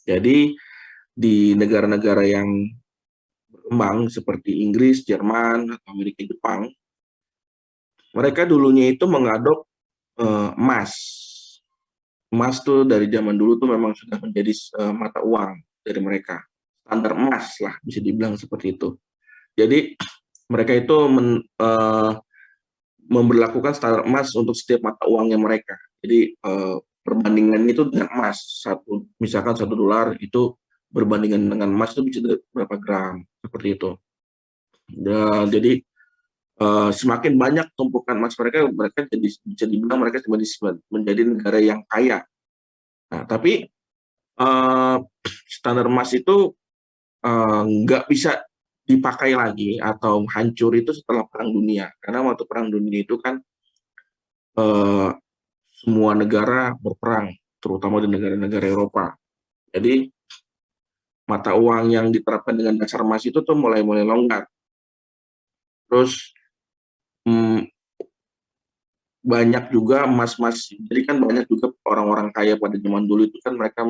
Jadi di negara-negara yang berkembang seperti Inggris, Jerman, atau Amerika, Jepang, mereka dulunya itu mengadop emas. Emas tuh dari zaman dulu tuh memang sudah menjadi mata uang dari mereka. Standar emas lah bisa dibilang seperti itu. Jadi mereka itu memberlakukan standar emas untuk setiap mata uangnya mereka. Jadi perbandingannya itu dengan emas. Misalkan $1 itu berbandingan dengan emas itu bisa berapa gram, seperti itu. Jadi semakin banyak tumpukan emas mereka jadi bisa dibilang mereka menjadi negara yang kaya. Nah, tapi standar emas itu nggak bisa dipakai lagi atau hancur itu setelah Perang Dunia. Karena waktu Perang Dunia itu kan eh, semua negara berperang, terutama di negara-negara Eropa. Jadi mata uang yang diterapkan dengan dasar emas itu tuh mulai longgar. Terus hmm, banyak juga emas-emas, jadi kan banyak juga orang-orang kaya pada zaman dulu itu kan mereka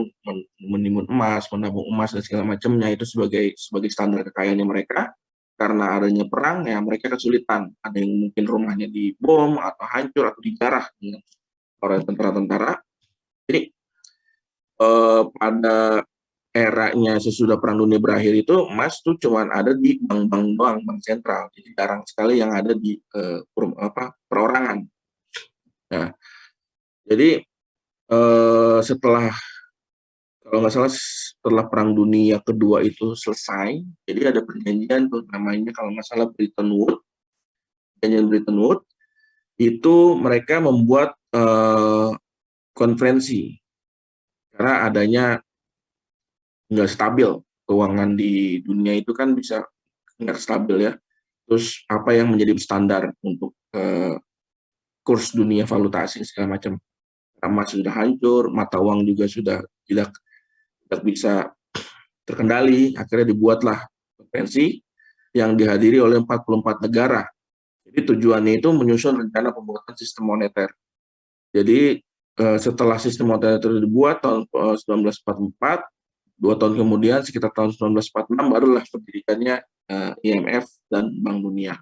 menimbun emas, menabung emas dan segala macamnya itu sebagai standar kekayaannya mereka. Karena adanya perang ya mereka kesulitan, ada yang mungkin rumahnya dibom atau hancur atau dijarah oleh tentara-tentara. Jadi pada eranya sesudah Perang Dunia berakhir itu emas tuh cuman ada di bank-bank doang, bank sentral. Jadi jarang sekali yang ada di perorangan. Nah, jadi setelah kalau nggak salah setelah Perang Dunia Kedua itu selesai, jadi ada perjanjian tuh namanya kalau nggak salah Bretton Woods. Perjanjian Bretton Woods itu mereka membuat konferensi karena adanya nggak stabil keuangan di dunia itu kan bisa nggak stabil ya. Terus apa yang menjadi standar untuk kurs dunia valuta asing segala macam. Emas sudah hancur, mata uang juga sudah tidak bisa terkendali. Akhirnya dibuatlah konferensi yang dihadiri oleh 44 negara. Jadi tujuannya itu menyusun rencana pembuatan sistem moneter. Jadi setelah sistem moneter dibuat tahun 1944, 2 tahun kemudian sekitar tahun 1946 barulah berdirikannya IMF dan Bank Dunia.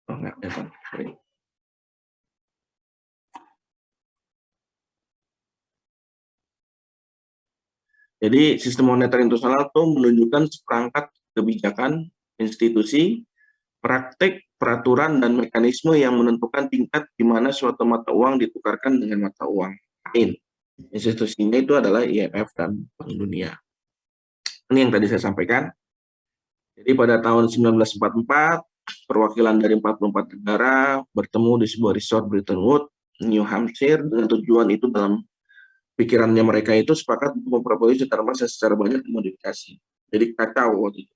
Oh, enggak, ya, sorry. Jadi sistem moneter internasional itu menunjukkan seperangkat kebijakan, institusi, praktik, peraturan, dan mekanisme yang menentukan tingkat di mana suatu mata uang ditukarkan dengan mata uang lain. Institusinya itu adalah IMF dan Bank Dunia. Ini yang tadi saya sampaikan. Jadi pada tahun 1944, perwakilan dari 44 negara bertemu di sebuah resort Bretton Woods, New Hampshire, dengan tujuan itu dalam pikirannya mereka itu sepakat untuk memperoleh secara massa secara banyak dimodifikasi. Jadi kacau waktu itu.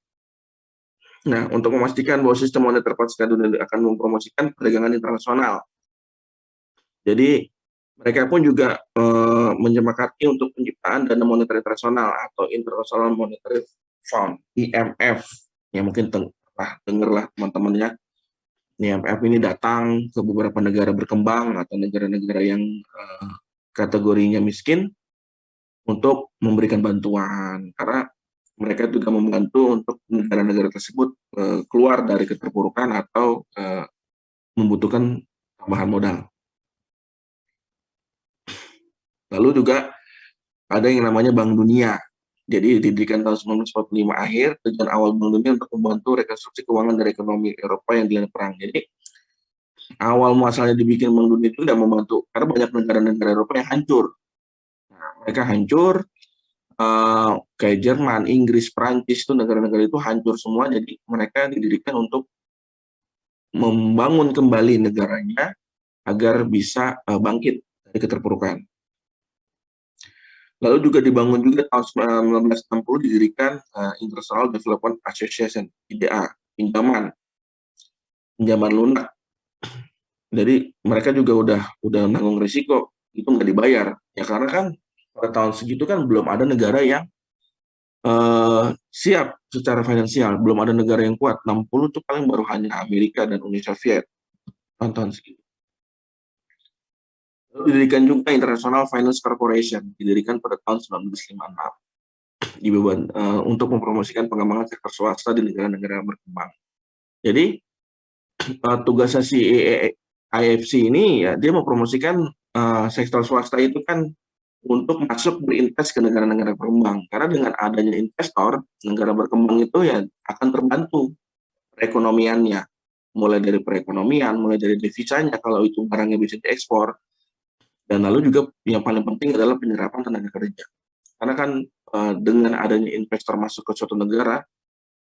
Nah, untuk memastikan bahwa sistem moneter pasca dunia akan mempromosikan perdagangan internasional. Jadi mereka pun juga menyepakati untuk penciptaan dana moneter internasional atau International Monetary Fund (IMF). Ya mungkin pernah dengar lah teman-temannya. IMF ini datang ke beberapa negara berkembang atau negara-negara yang kategorinya miskin untuk memberikan bantuan karena mereka juga membantu untuk negara-negara tersebut keluar dari keterpurukan atau membutuhkan tambahan modal. Lalu juga ada yang namanya Bank Dunia. Jadi didirikan tahun 1945 akhir, tujuan awal Bank Dunia untuk membantu rekonstruksi keuangan dari ekonomi Eropa yang dilanda perang. Jadi awal muasalnya dibikin Bank Dunia itu tidak membantu, karena banyak negara-negara Eropa yang hancur. Nah, mereka hancur, kayak Jerman, Inggris, Prancis itu negara-negara itu hancur semua, jadi mereka didirikan untuk membangun kembali negaranya agar bisa bangkit dari keterpurukan. Lalu juga dibangun juga tahun 1960 didirikan International Development Association (IDA), pinjaman lunak. Jadi mereka juga udah nanggung risiko itu nggak dibayar ya karena kan pada tahun segitu kan belum ada negara yang siap secara finansial, belum ada negara yang kuat. 60 itu paling baru hanya Amerika dan Uni Soviet tahun segitu. Didirikan juga International Finance Corporation, didirikan pada tahun 1956 untuk mempromosikan pengembangan sektor swasta di negara-negara berkembang. Jadi tugasnya si IFC ini ya dia mempromosikan sektor swasta itu kan untuk masuk berinvest ke negara-negara berkembang. Karena dengan adanya investor, negara berkembang itu ya akan terbantu perekonomiannya. Mulai dari perekonomian, mulai dari devisanya kalau itu barangnya bisa diekspor. Dan lalu juga yang paling penting adalah penyerapan tenaga kerja. Karena kan dengan adanya investor masuk ke suatu negara,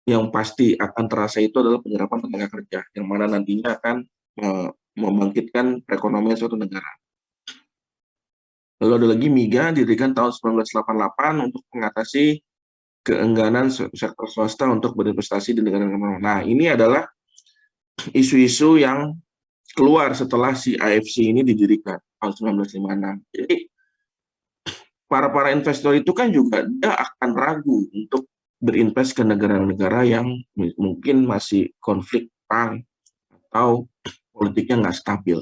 yang pasti akan terasa itu adalah penyerapan tenaga kerja, yang mana nantinya akan membangkitkan perekonomian suatu negara. Lalu ada lagi MIGA, didirikan tahun 1988 untuk mengatasi keengganan sektor swasta untuk berinvestasi di negara-negara. Nah, ini adalah isu-isu yang keluar setelah si IFC ini didirikan tahun 1956. Jadi, para investor itu kan juga dia akan ragu untuk berinvest ke negara-negara yang mungkin masih konflik perang atau politiknya nggak stabil.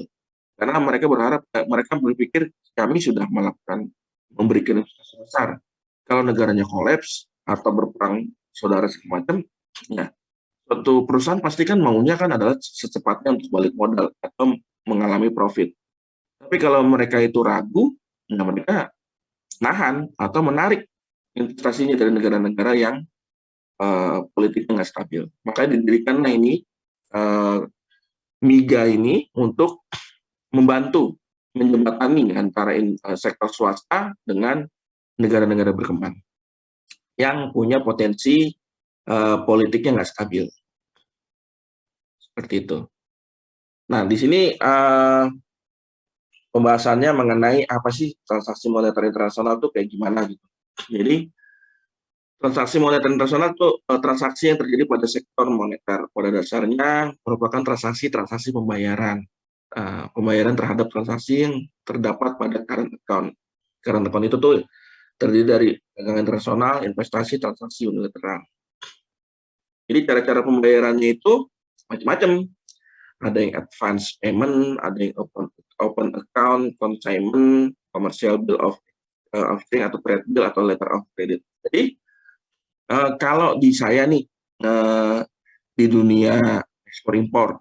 Karena mereka berpikir kami sudah memberikan investasi besar. Kalau negaranya kolaps atau berperang saudara segala macam, ya suatu perusahaan pasti kan maunya kan adalah secepatnya untuk balik modal atau mengalami profit. Tapi kalau mereka itu ragu, ya mereka nahan atau menarik investasinya dari negara-negara yang politiknya nggak stabil. Makanya didirikanlah ini MIGA ini untuk membantu menjembatani antara sektor swasta dengan negara-negara berkembang yang punya potensi politiknya nggak stabil. Seperti itu. Nah, di sini pembahasannya mengenai apa sih transaksi moneter internasional itu kayak gimana gitu. Jadi, transaksi moneter internasional itu transaksi yang terjadi pada sektor moneter. Pada dasarnya merupakan transaksi pembayaran. Pembayaran terhadap transaksi yang terdapat pada current account. Current account itu tuh terdiri dari dagangan internasional, investasi, transaksi unilateral. Jadi cara-cara pembayarannya itu macam-macam. Ada yang advance payment, ada yang open account, consignment, commercial bill of exchange atau trade bill atau letter of credit. Jadi kalau di saya nih di dunia ekspor impor,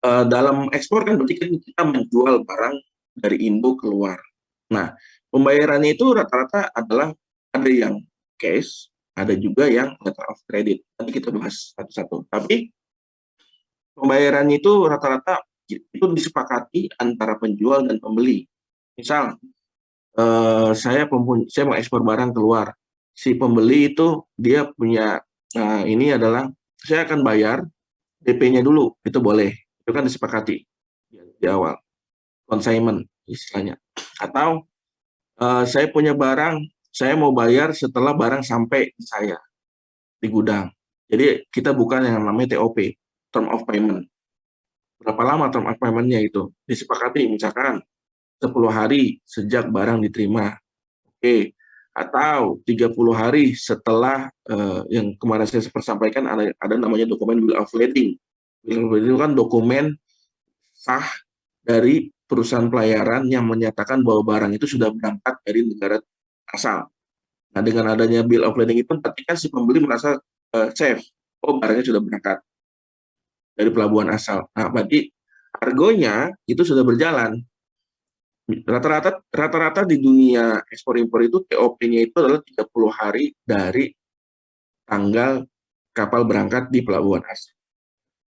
dalam ekspor kan berarti kan kita menjual barang dari Indo keluar. Nah, pembayarannya itu rata-rata adalah ada yang cash, ada juga yang letter of credit. Nanti kita bahas satu-satu. Tapi pembayarannya itu rata-rata itu disepakati antara penjual dan pembeli. Misal, saya mau ekspor barang keluar. Si pembeli itu dia punya, ini adalah saya akan bayar DP-nya dulu, itu boleh. Itu kan disepakati di awal. Consignment istilahnya. Atau saya punya barang, saya mau bayar setelah barang sampai di saya di gudang. Jadi kita bukan yang namanya TOP, term of payment. Berapa lama term of payment-nya itu? Disepakati misalkan 10 hari sejak barang diterima. Oke. Atau 30 hari setelah yang kemarin saya sampaikan ada namanya dokumen bill of lading. Bill of lading itu kan dokumen sah dari perusahaan pelayaran yang menyatakan bahwa barang itu sudah berangkat dari negara asal. Nah, dengan adanya bill of lading itu berarti kan si pembeli merasa safe. Oh, barangnya sudah berangkat dari pelabuhan asal. Nah, berarti argonya itu sudah berjalan. Rata-rata di dunia ekspor impor itu TOP-nya itu adalah 30 hari dari tanggal kapal berangkat di pelabuhan asal.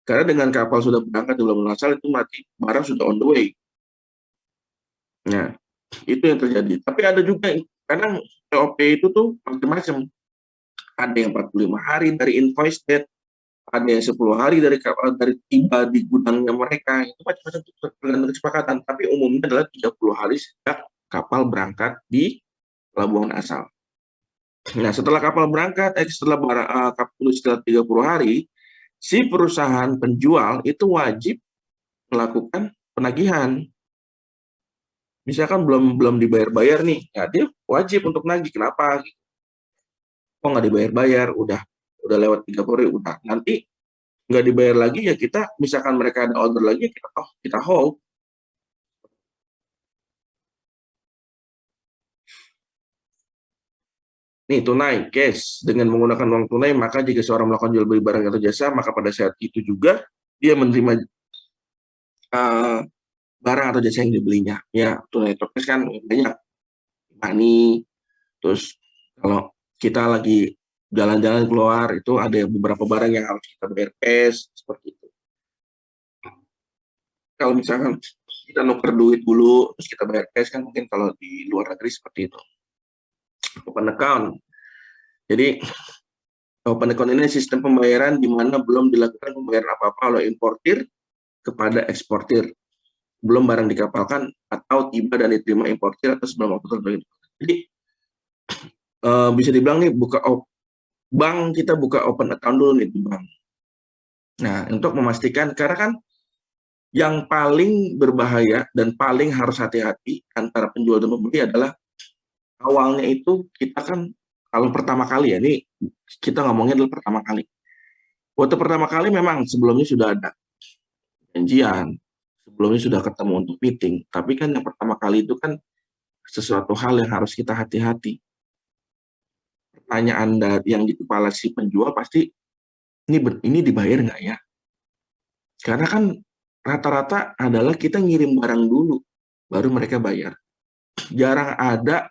Karena dengan kapal sudah berangkat di pelabuhan asal itu berarti barang sudah on the way. Nah, itu yang terjadi. Tapi ada juga kadang TOP itu tuh macam-macam. Ada yang 45 hari dari invoice date, ada yang 10 hari dari tiba di gudangnya mereka. Itu macam-macam tergantung kesepakatan. Tapi umumnya adalah 30 hari sejak kapal berangkat di pelabuhan asal. Nah, setelah kapal berangkat, setelah 30 hari, si perusahaan penjual itu wajib melakukan penagihan. Misalkan belum dibayar-bayar nih, ya dia wajib untuk nagih. Kenapa? Kok nggak dibayar-bayar? Udah lewat 30 hari, udah. Nanti nggak dibayar lagi ya kita, misalkan mereka ada order lagi, kita hold. Nih, tunai, cash. Dengan menggunakan uang tunai, maka jika seorang melakukan jual beli barang atau jasa, maka pada saat itu juga dia menerima uh, barang atau jasa yang dibelinya. Ya, tunai atau cash kan banyak. Money, terus kalau kita lagi jalan-jalan keluar, itu ada beberapa barang yang harus kita bayar cash, seperti itu. Kalau misalkan kita nuker duit dulu, terus kita bayar cash kan mungkin kalau di luar negeri seperti itu. Open account. Jadi open account ini sistem pembayaran di mana belum dilakukan pembayaran apa-apa oleh importir kepada eksportir. Belum barang dikapalkan atau tiba dan diterima importir atau sebelum waktu tertentu. Jadi bisa dibilang nih bank kita buka open account dulu nih di bank. Nah, untuk memastikan karena kan yang paling berbahaya dan paling harus hati-hati antara penjual dan pembeli adalah awalnya itu kita kan kalau pertama kali ya, ini kita ngomongnya adalah pertama kali. Waktu pertama kali memang sebelumnya sudah ada janjian, sebelumnya sudah ketemu untuk meeting, tapi kan yang pertama kali itu kan sesuatu hal yang harus kita hati-hati. Pertanyaan yang di kepala si penjual pasti, ini dibayar nggak ya? Karena kan rata-rata adalah kita ngirim barang dulu, baru mereka bayar. Jarang ada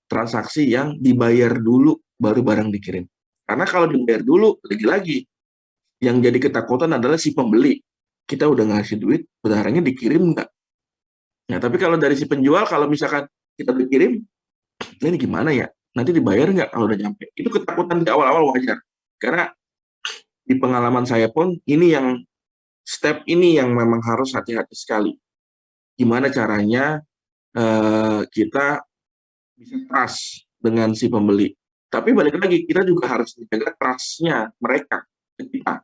transaksi yang dibayar dulu, baru barang dikirim. Karena kalau dibayar dulu, lagi-lagi, yang jadi ketakutan adalah si pembeli. Kita udah ngasih duit, barangnya dikirim nggak? Nah, tapi kalau dari si penjual, kalau misalkan kita dikirim, ini gimana ya? Nanti dibayar nggak kalau udah nyampe? Itu ketakutan di awal-awal wajar. Karena di pengalaman saya pun, step ini yang memang harus hati-hati sekali. Gimana caranya kita bisa trust dengan si pembeli. Tapi balik lagi, kita juga harus menjaga trust-nya mereka ketika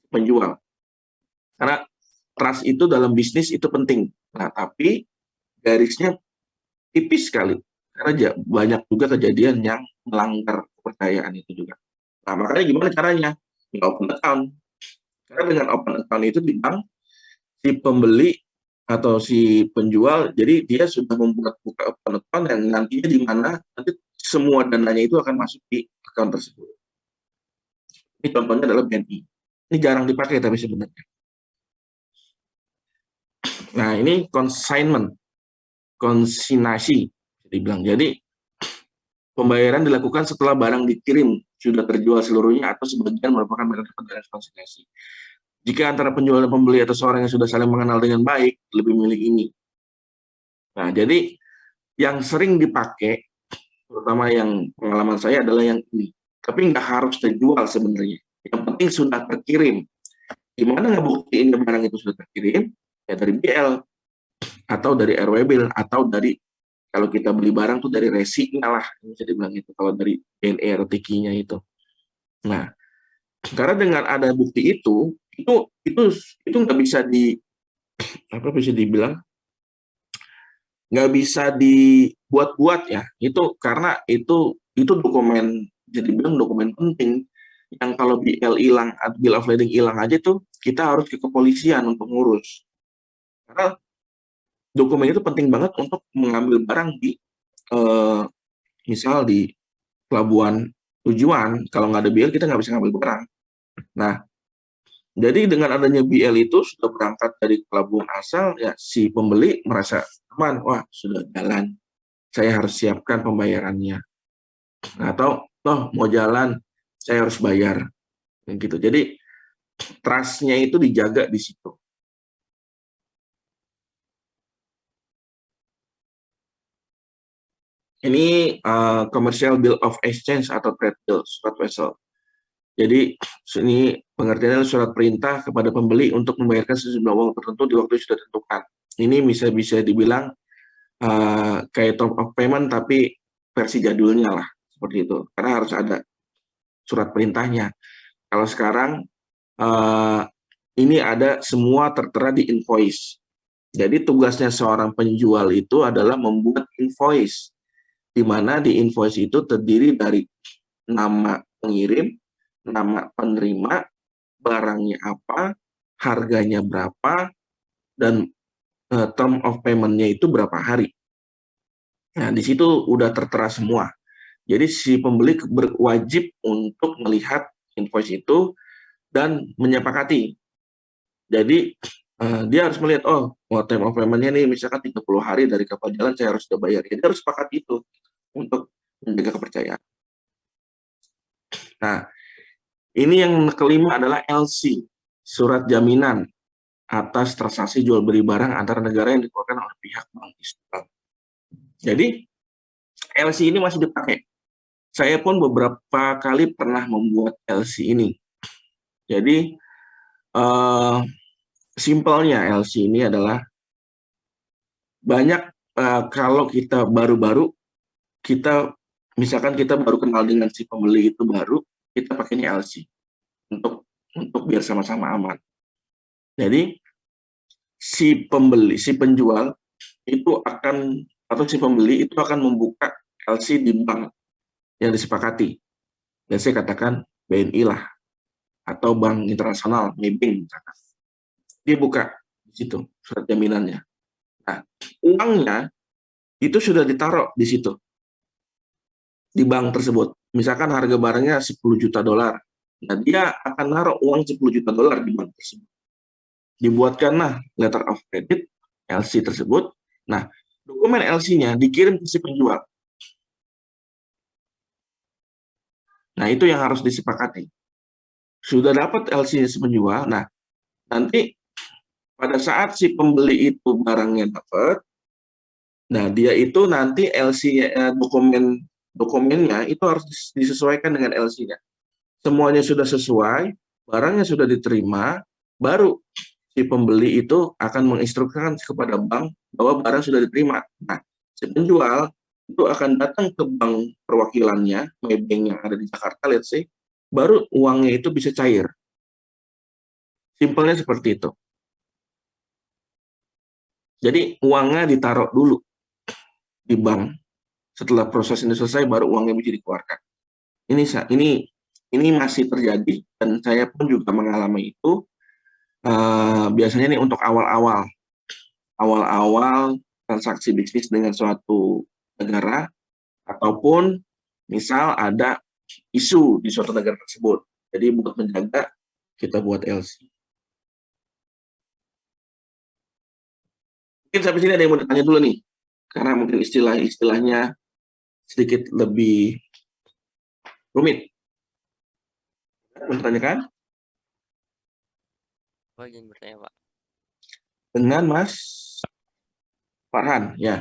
penjual. Karena trust itu dalam bisnis itu penting. Nah, tapi garisnya tipis sekali. Karena banyak juga kejadian yang melanggar kepercayaan itu juga. Nah, makanya gimana caranya? Ya, open account. Karena dengan open account itu di bank, si pembeli atau si penjual, jadi dia sudah membuka open account yang nantinya di mana nanti semua dananya itu akan masuk di account tersebut. Ini contohnya adalah BNI. Ini jarang dipakai tapi sebenarnya. Nah, ini consignment, konsignasi, dibilang. Jadi, pembayaran dilakukan setelah barang dikirim, sudah terjual seluruhnya atau sebagian merupakan metode pembayaran konsignasi. Jika antara penjual dan pembeli atau seorang yang sudah saling mengenal dengan baik, lebih milih ini. Nah, jadi yang sering dipakai, terutama yang pengalaman saya adalah yang ini. Tapi nggak harus terjual sebenarnya. Yang penting sudah terkirim. Gimana ngebuktiin barang itu sudah terkirim? Ya dari BL, atau dari RW Bill, atau dari kalau kita beli barang tuh dari resinya lah, bisa dibilang itu. Kalau dari BNE atau TIKI-nya itu. Nah, karena dengan ada bukti itu nggak bisa bisa dibilang nggak bisa dibuat-buat ya. Itu karena itu dokumen, jadi bilang dokumen penting yang kalau BL hilang, bill of lading hilang aja tuh kita harus ke kepolisian untuk ngurus. Karena dokumen itu penting banget untuk mengambil barang di misal di pelabuhan tujuan, kalau nggak ada BL kita nggak bisa ngambil barang. Nah, jadi dengan adanya BL itu sudah berangkat dari pelabuhan asal, ya si pembeli merasa aman, wah sudah jalan, saya harus siapkan pembayarannya. Atau mau jalan, saya harus bayar, gitu. Jadi trust-nya itu dijaga di situ. Ini commercial bill of exchange atau trade bill, surat wesel. Jadi ini pengertiannya surat perintah kepada pembeli untuk membayarkan sejumlah uang tertentu di waktu yang sudah ditentukan. Ini bisa dibilang kayak top of payment tapi versi jadulnya lah, seperti itu. Karena harus ada surat perintahnya. Kalau sekarang ini ada semua tertera di invoice. Jadi tugasnya seorang penjual itu adalah membuat invoice, di mana di invoice itu terdiri dari nama pengirim, nama penerima, barangnya apa, harganya berapa, dan term of payment-nya itu berapa hari. Nah, di situ udah tertera semua. Jadi si pembeli berwajib untuk melihat invoice itu dan menyepakati. Jadi dia harus melihat, oh, time of payment-nya nih misalkan 30 hari dari kapal jalan saya harus sudah bayar. Jadi harus sepakat itu untuk menjaga kepercayaan. Nah, ini yang kelima adalah LC, surat jaminan atas transaksi jual beli barang antara negara yang dikeluarkan oleh pihak bank Islam. Jadi LC ini masih dipakai. Saya pun beberapa kali pernah membuat LC ini. Jadi simpelnya LC ini adalah banyak kalau kita baru-baru, kita misalkan kita baru kenal dengan si pembeli itu baru, kita pakai ini LC untuk biar sama-sama aman. Jadi si pembeli, si penjual itu akan, atau si pembeli itu akan membuka LC di bank yang disepakati. Dan saya katakan BNI lah, atau bank internasional, Maybank misalkan. Dia buka di situ surat jaminannya. Nah, uangnya itu sudah ditaruh di situ, di bank tersebut. Misalkan harga barangnya 10 juta dolar. Nah, dia akan naruh uang 10 juta dolar di bank tersebut. Dibuatkanlah letter of credit, LC tersebut. Nah, dokumen LC-nya dikirim ke si penjual. Nah, itu yang harus disepakati. Sudah dapat LC-nya si penjual, nah, nanti pada saat si pembeli itu barangnya dapat, nah dia itu nanti LC-nya, dokumennya itu harus disesuaikan dengan LC-nya. Semuanya sudah sesuai, barangnya sudah diterima, baru si pembeli itu akan menginstruksikan kepada bank bahwa barang sudah diterima. Nah, si penjual itu akan datang ke bank perwakilannya, Maybank yang ada di Jakarta, let's say, baru uangnya itu bisa cair. Simpelnya seperti itu. Jadi uangnya ditaruh dulu di bank. Setelah proses ini selesai, baru uangnya bisa dikeluarkan. Ini masih terjadi, dan saya pun juga mengalami itu. Biasanya nih untuk awal-awal transaksi bisnis dengan suatu negara, ataupun misal ada isu di suatu negara tersebut. Jadi buat menjaga, kita buat LC. Mungkin sampai sini ada yang mau ditanya dulu nih, karena mungkin istilahnya sedikit lebih rumit. Mau ditanyakan? Pak, izin bertanya, Pak. Dengan Mas Farhan, ya.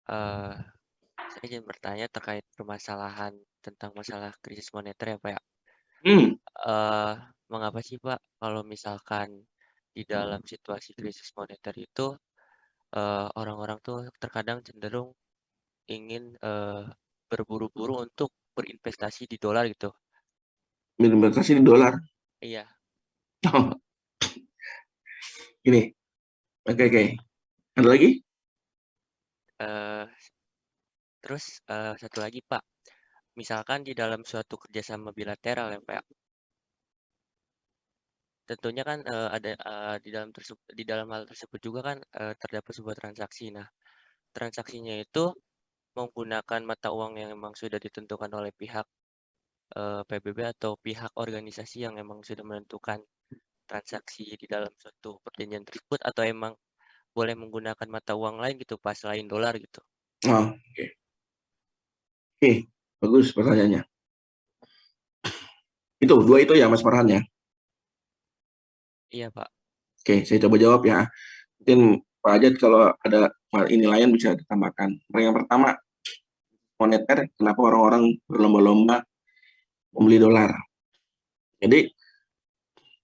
Saya ingin bertanya terkait permasalahan tentang masalah krisis moneter ya, Pak ya. Mengapa sih, Pak, kalau misalkan di dalam situasi krisis moneter itu orang-orang tuh terkadang cenderung ingin berburu-buru untuk berinvestasi di dolar gitu? Berinvestasi di dolar. Iya. Oh, ini. Oke. Ada lagi? eh, Terus satu lagi, Pak, misalkan di dalam suatu kerjasama bilateral ya, Pak ya, tentunya kan ada di dalam hal tersebut juga kan terdapat sebuah transaksi. Nah, transaksinya itu menggunakan mata uang yang memang sudah ditentukan oleh pihak PBB atau pihak organisasi yang memang sudah menentukan transaksi di dalam suatu perjanjian tersebut, atau emang boleh menggunakan mata uang lain gitu, Pak, selain dolar gitu. Oh, oke. Bagus pertanyaannya. Dua itu ya, Mas Farhan ya. Iya, Pak. Oke, saya coba jawab ya. Mungkin Pak Ajat kalau ada ini lain bisa ditambahkan. Yang pertama, moneter, kenapa orang-orang berlomba-lomba membeli dolar. Jadi,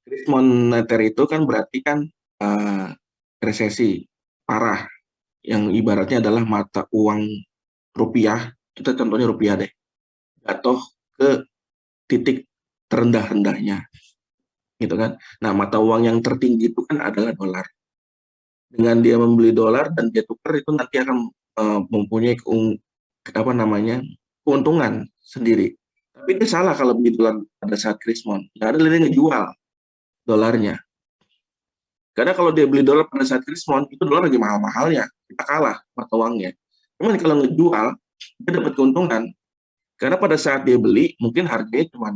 krisis moneter itu kan berarti kan resesi parah, yang ibaratnya adalah mata uang rupiah, kita contohnya rupiah deh, jatuh ke titik terendah-rendahnya, gitu kan. Nah, mata uang yang tertinggi itu kan adalah dolar. Dengan dia membeli dolar dan dia tukar, itu nanti akan mempunyai keuntungan sendiri. Tapi itu salah kalau beli dolar pada saat krismon. Nggak ada yang ngejual dolarnya. Karena kalau dia beli dolar pada saat krismon, itu dolar lagi mahal-mahalnya. Kita kalah mata uangnya. Cuman kalau ngejual, dia dapat keuntungan. Karena pada saat dia beli, mungkin harganya cuma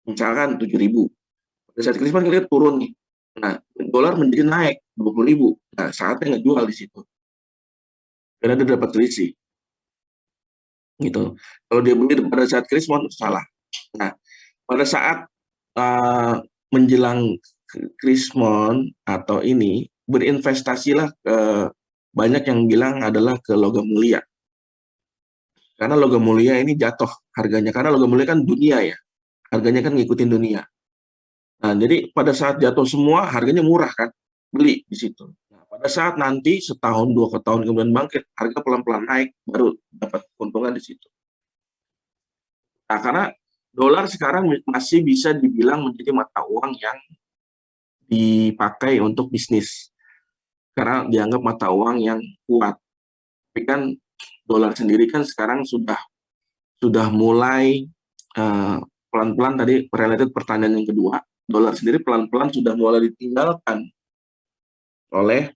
misalkan 7.000. Pada saat krisis kan kita turun nih. Nah, dolar menjadi naik 20.000. Nah, saatnya ngejual di situ. Karena dia dapat selisih. Gitu. Kalau dia beli pada saat krisis, salah. Nah, pada saat menjelang krismon atau ini, berinvestasilah ke, banyak yang bilang adalah ke logam mulia. Karena logam mulia ini jatuh harganya, karena logam mulia kan dunia ya, harganya kan ngikutin dunia. Nah, jadi pada saat jatuh semua, harganya murah kan, beli di situ. Nah, pada saat nanti setahun, 2 tahun kemudian bangkit, harga pelan-pelan naik, baru dapat keuntungan di situ. Nah, karena dolar sekarang masih bisa dibilang menjadi mata uang yang dipakai untuk bisnis. Karena dianggap mata uang yang kuat. Tapi kan dolar sendiri kan sekarang sudah mulai pelan-pelan, tadi related pertanyaan yang kedua, dolar sendiri pelan-pelan sudah mulai ditinggalkan oleh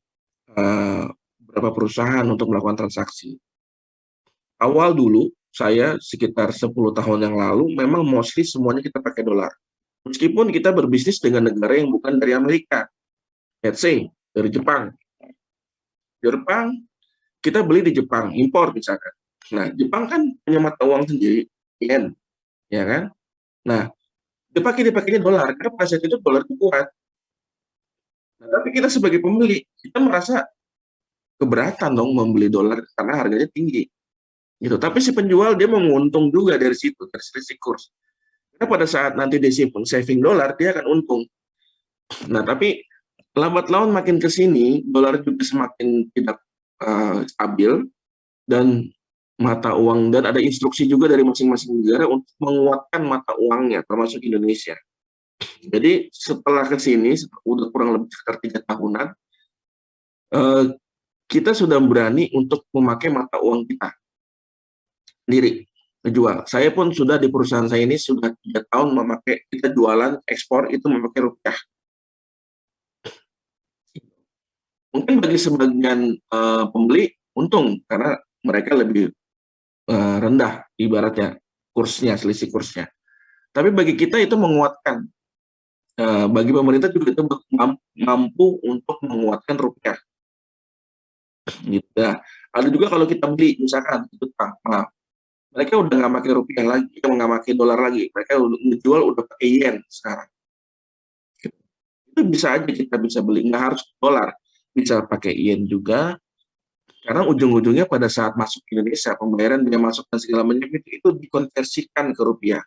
beberapa perusahaan untuk melakukan transaksi. Awal dulu, saya sekitar 10 tahun yang lalu, memang mostly semuanya kita pakai dolar. Meskipun kita berbisnis dengan negara yang bukan dari Amerika. Let's say, dari Jepang. Jepang, kita beli di Jepang, impor misalkan. Nah, Jepang kan punya mata uang sendiri, yen, ya kan? Nah, dipakainya dolar, karena pada saat itu dolar itu kuat. Nah, tapi kita sebagai pembeli, kita merasa keberatan dong membeli dolar karena harganya tinggi. Gitu. Tapi si penjual dia menguntung juga dari situ, dari selisih kurs. Karena pada saat nanti dia saving dolar, dia akan untung. Nah, tapi lambat laun makin ke sini, dolar juga semakin tidak stabil, dan mata uang, dan ada instruksi juga dari masing-masing negara untuk menguatkan mata uangnya, termasuk Indonesia. Jadi setelah ke sini, udah kurang lebih sekitar 3 tahunan, kita sudah berani untuk memakai mata uang kita sendiri, jual. Saya pun sudah di perusahaan saya ini sudah 3 tahun memakai, kita jualan ekspor itu memakai rupiah. Mungkin bagi sebagian pembeli untung karena mereka lebih rendah ibaratnya kursnya, selisih kursnya. Tapi bagi kita itu menguatkan. Bagi pemerintah juga itu mampu untuk menguatkan rupiah. Gitu. Nah, ada juga kalau kita beli misalkan itu mereka udah nggak pakai rupiah lagi, nggak pakai dolar lagi, mereka menjual udah pakai yen sekarang. Itu bisa aja kita bisa beli, nggak harus dolar, bisa pakai yen juga. Karena ujung-ujungnya pada saat masuk ke Indonesia, pembayaran biaya masuk dan segala macam itu dikonversikan ke rupiah.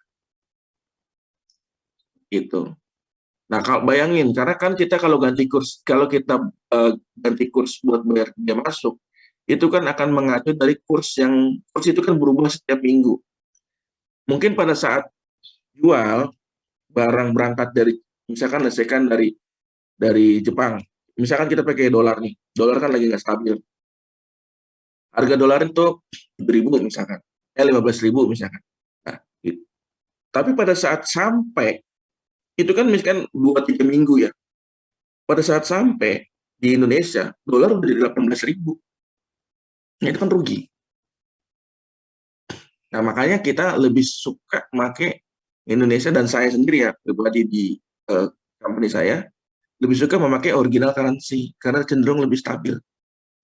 Gitu. Nah, kalau bayangin, karena kan kita kalau kita ganti kurs buat bayar biaya masuk, itu kan akan mengacu dari kurs itu kan berubah setiap minggu. Mungkin pada saat jual, barang berangkat dari, misalkan dari Jepang, misalkan kita pakai dolar nih, dolar kan lagi nggak stabil. Harga dolar itu 7.000 misalkan, 15.000 misalkan. Nah, gitu. Tapi pada saat sampai, itu kan misalkan 2-3 minggu ya, pada saat sampai di Indonesia, dolar udah di 18.000. Nah, itu kan rugi. Nah, makanya kita lebih suka pakai Indonesia, dan saya sendiri ya, pribadi di company saya, lebih suka memakai original currency, karena cenderung lebih stabil.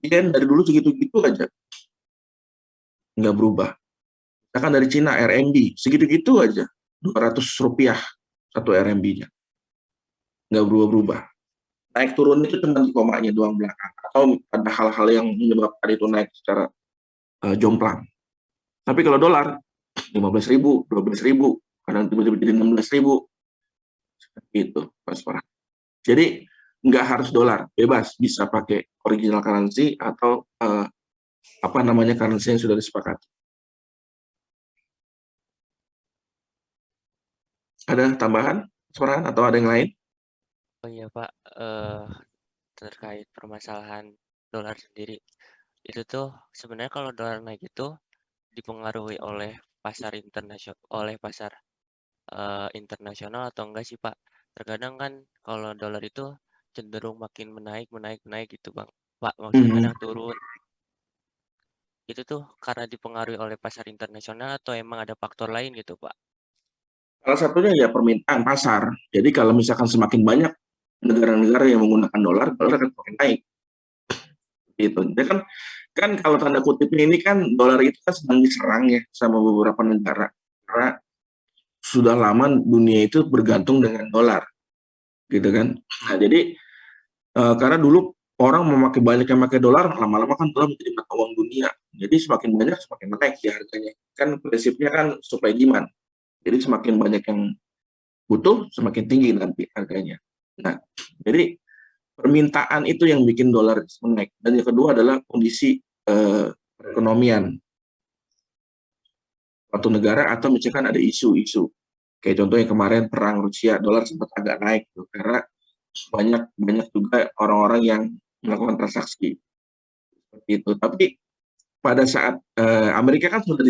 Yen dari dulu segitu-gitu aja, nggak berubah. Misalkan dari Cina, RMB, segitu-gitu aja, 200 rupiah satu RMB-nya. Nggak berubah-berubah. Naik turun itu cuma di komanya doang belakang. Atau ada hal-hal yang menyebabkan itu naik secara jomplang. Tapi kalau dolar, 15.000, 12.000, kadang tiba-tiba jadi 16.000. Seperti itu, Mas Farhan. Jadi, nggak harus dolar, bebas. Bisa pakai original currency atau currency yang sudah disepakati. Ada tambahan, Mas Farhan, atau ada yang lain? Oh iya Pak, terkait permasalahan dolar sendiri, itu tuh sebenarnya kalau dolar naik itu dipengaruhi oleh pasar internasional atau enggak sih Pak? Terkadang kan kalau dolar itu cenderung makin menaik gitu Bang. Pak, maksudnya kadang turun. itu tuh karena dipengaruhi oleh pasar internasional atau emang ada faktor lain gitu, Pak? Salah satunya ya permintaan pasar. Jadi kalau misalkan semakin banyak negara-negara yang menggunakan dolar, dolar akan semakin naik. Gitu. Jadi kan kalau tanda kutipnya ini kan dolar itu kan sedang diserang ya sama beberapa negara. Karena sudah lama dunia itu bergantung dengan dolar, gitu kan. Nah, jadi karena dulu orang banyak yang memakai dolar, lama-lama kan dolar menjadi mata uang dunia. Jadi semakin banyak semakin naik ya harganya. Kan prinsipnya kan supply demand. Jadi semakin banyak yang butuh, semakin tinggi nanti harganya. Nah, jadi permintaan itu yang bikin dolar naik. Dan yang kedua adalah kondisi perekonomian suatu negara atau misalkan ada isu-isu. Kayak contohnya kemarin perang Rusia, dolar sempat agak naik tuh, karena banyak juga orang-orang yang melakukan transaksi seperti itu. Tapi pada saat Amerika kan sudah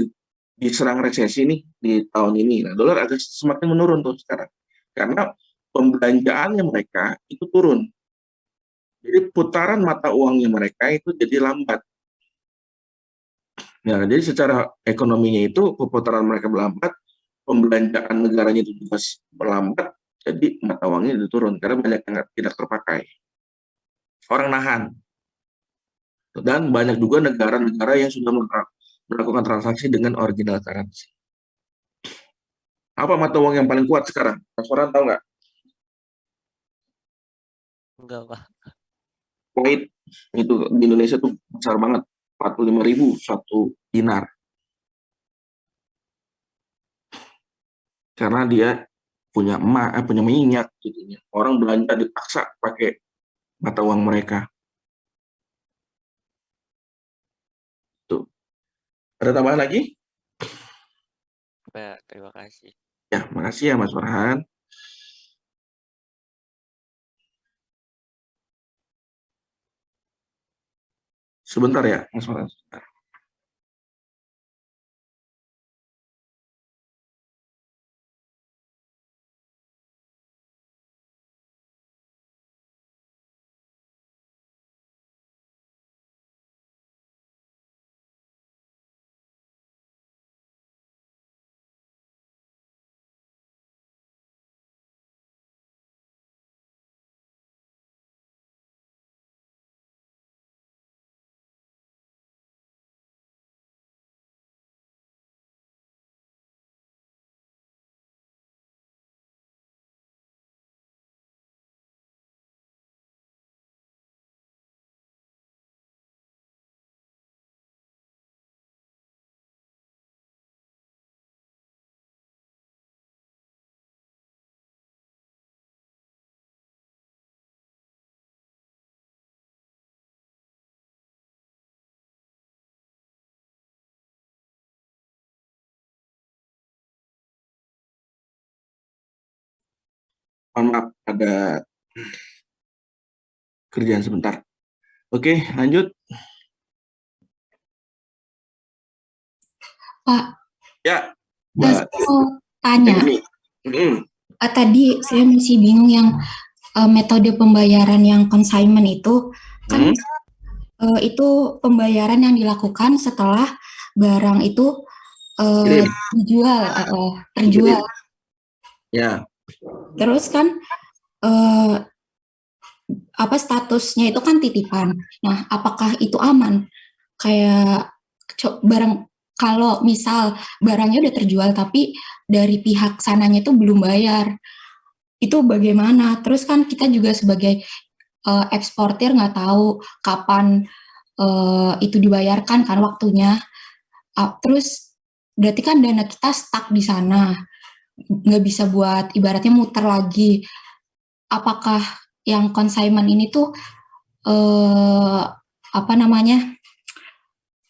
diserang resesi nih di tahun ini, nah dolar agak semakin menurun tuh sekarang karena pembelanjaannya mereka itu turun. Jadi putaran mata uangnya mereka itu jadi lambat. Nah, jadi secara ekonominya itu putaran mereka melambat, pembelanjaan negaranya itu juga melambat, jadi mata uangnya itu turun karena banyak yang tidak terpakai. Orang nahan. Dan banyak juga negara-negara yang sudah melakukan transaksi dengan original currency. Apa mata uang yang paling kuat sekarang? Mas Farhan tahu nggak? Enggak, Pak. Kuwait itu di Indonesia tuh besar banget, 45.000 satu dinar. Karena dia punya punya minyak gitu ya. Orang belanja dipaksa pakai mata uang mereka. Tuh. Ada tambahan lagi? Pak, terima kasih. Ya, makasih ya Mas Farhan. Sebentar ya, Mas Farhan. Mohon maaf, ada kerjaan sebentar. Oke, lanjut. Pak, Ya, saya Mbak mau tanya. Ini. Tadi saya masih bingung yang metode pembayaran yang consignment itu kan itu pembayaran yang dilakukan setelah barang itu Kirim. terjual. Ya, Terus kan apa statusnya itu kan titipan. Nah, apakah itu aman? Kayak barang kalau misal barangnya udah terjual tapi dari pihak sananya itu belum bayar, itu bagaimana? Terus kan kita juga sebagai eksportir nggak tahu kapan itu dibayarkan kan waktunya. Terus berarti kan dana kita stuck di sana, nggak bisa buat ibaratnya muter lagi. Apakah yang consignment ini tuh apa namanya?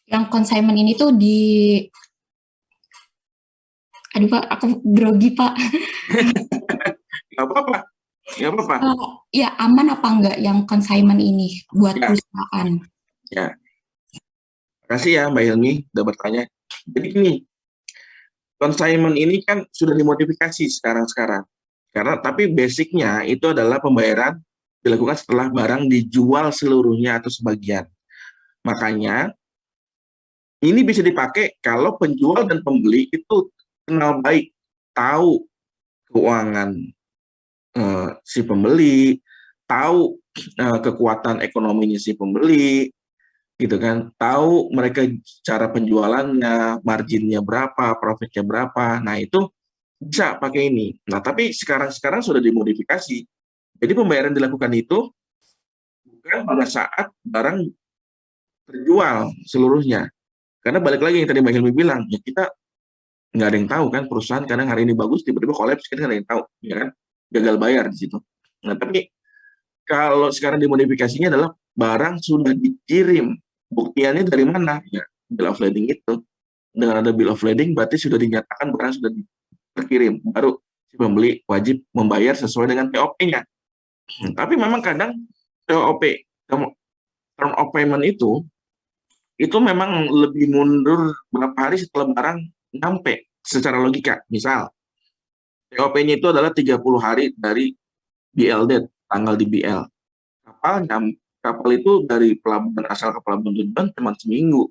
Yang consignment ini tuh aduh Pak, aku grogi Pak. nggak apa-apa. Nggak apa-apa. Ya aman apa enggak yang consignment ini buat Ya. perusahaan? Ya. Terima kasih ya Mbak Hilmi udah bertanya. Jadi gini, consignment ini kan sudah dimodifikasi sekarang. Tapi basicnya itu adalah pembayaran dilakukan setelah barang dijual seluruhnya atau sebagian. Makanya ini bisa dipakai kalau penjual dan pembeli itu kenal baik, tahu keuangan si pembeli, tahu kekuatan ekonominya si pembeli, gitu kan, tahu mereka cara penjualannya, marginnya berapa, profitnya berapa. Nah itu bisa pakai ini. Nah tapi sekarang sudah dimodifikasi. Jadi pembayaran dilakukan itu bukan pada saat barang terjual seluruhnya. Karena balik lagi yang tadi Mbak Hilmi bilang, ya kita nggak ada yang tahu kan, perusahaan kadang hari ini bagus, tiba-tiba kolaps, kita nggak ada yang tahu, ya kan, gagal bayar di situ. Nah tapi kalau sekarang dimodifikasinya adalah barang sudah dikirim, buktiannya dari mana? Ya bill of lading itu. Dengan ada bill of lading berarti sudah dinyatakan barang sudah terkirim, baru si pembeli wajib membayar sesuai dengan TOP-nya. Tapi memang kadang TOP, term of payment itu memang lebih mundur berapa hari setelah barang nyampe secara logika. Misal, TOP-nya itu adalah 30 hari dari BL date, tanggal di BL. Kapal itu dari pelabuhan asal ke pelabuhan tujuan cuma seminggu.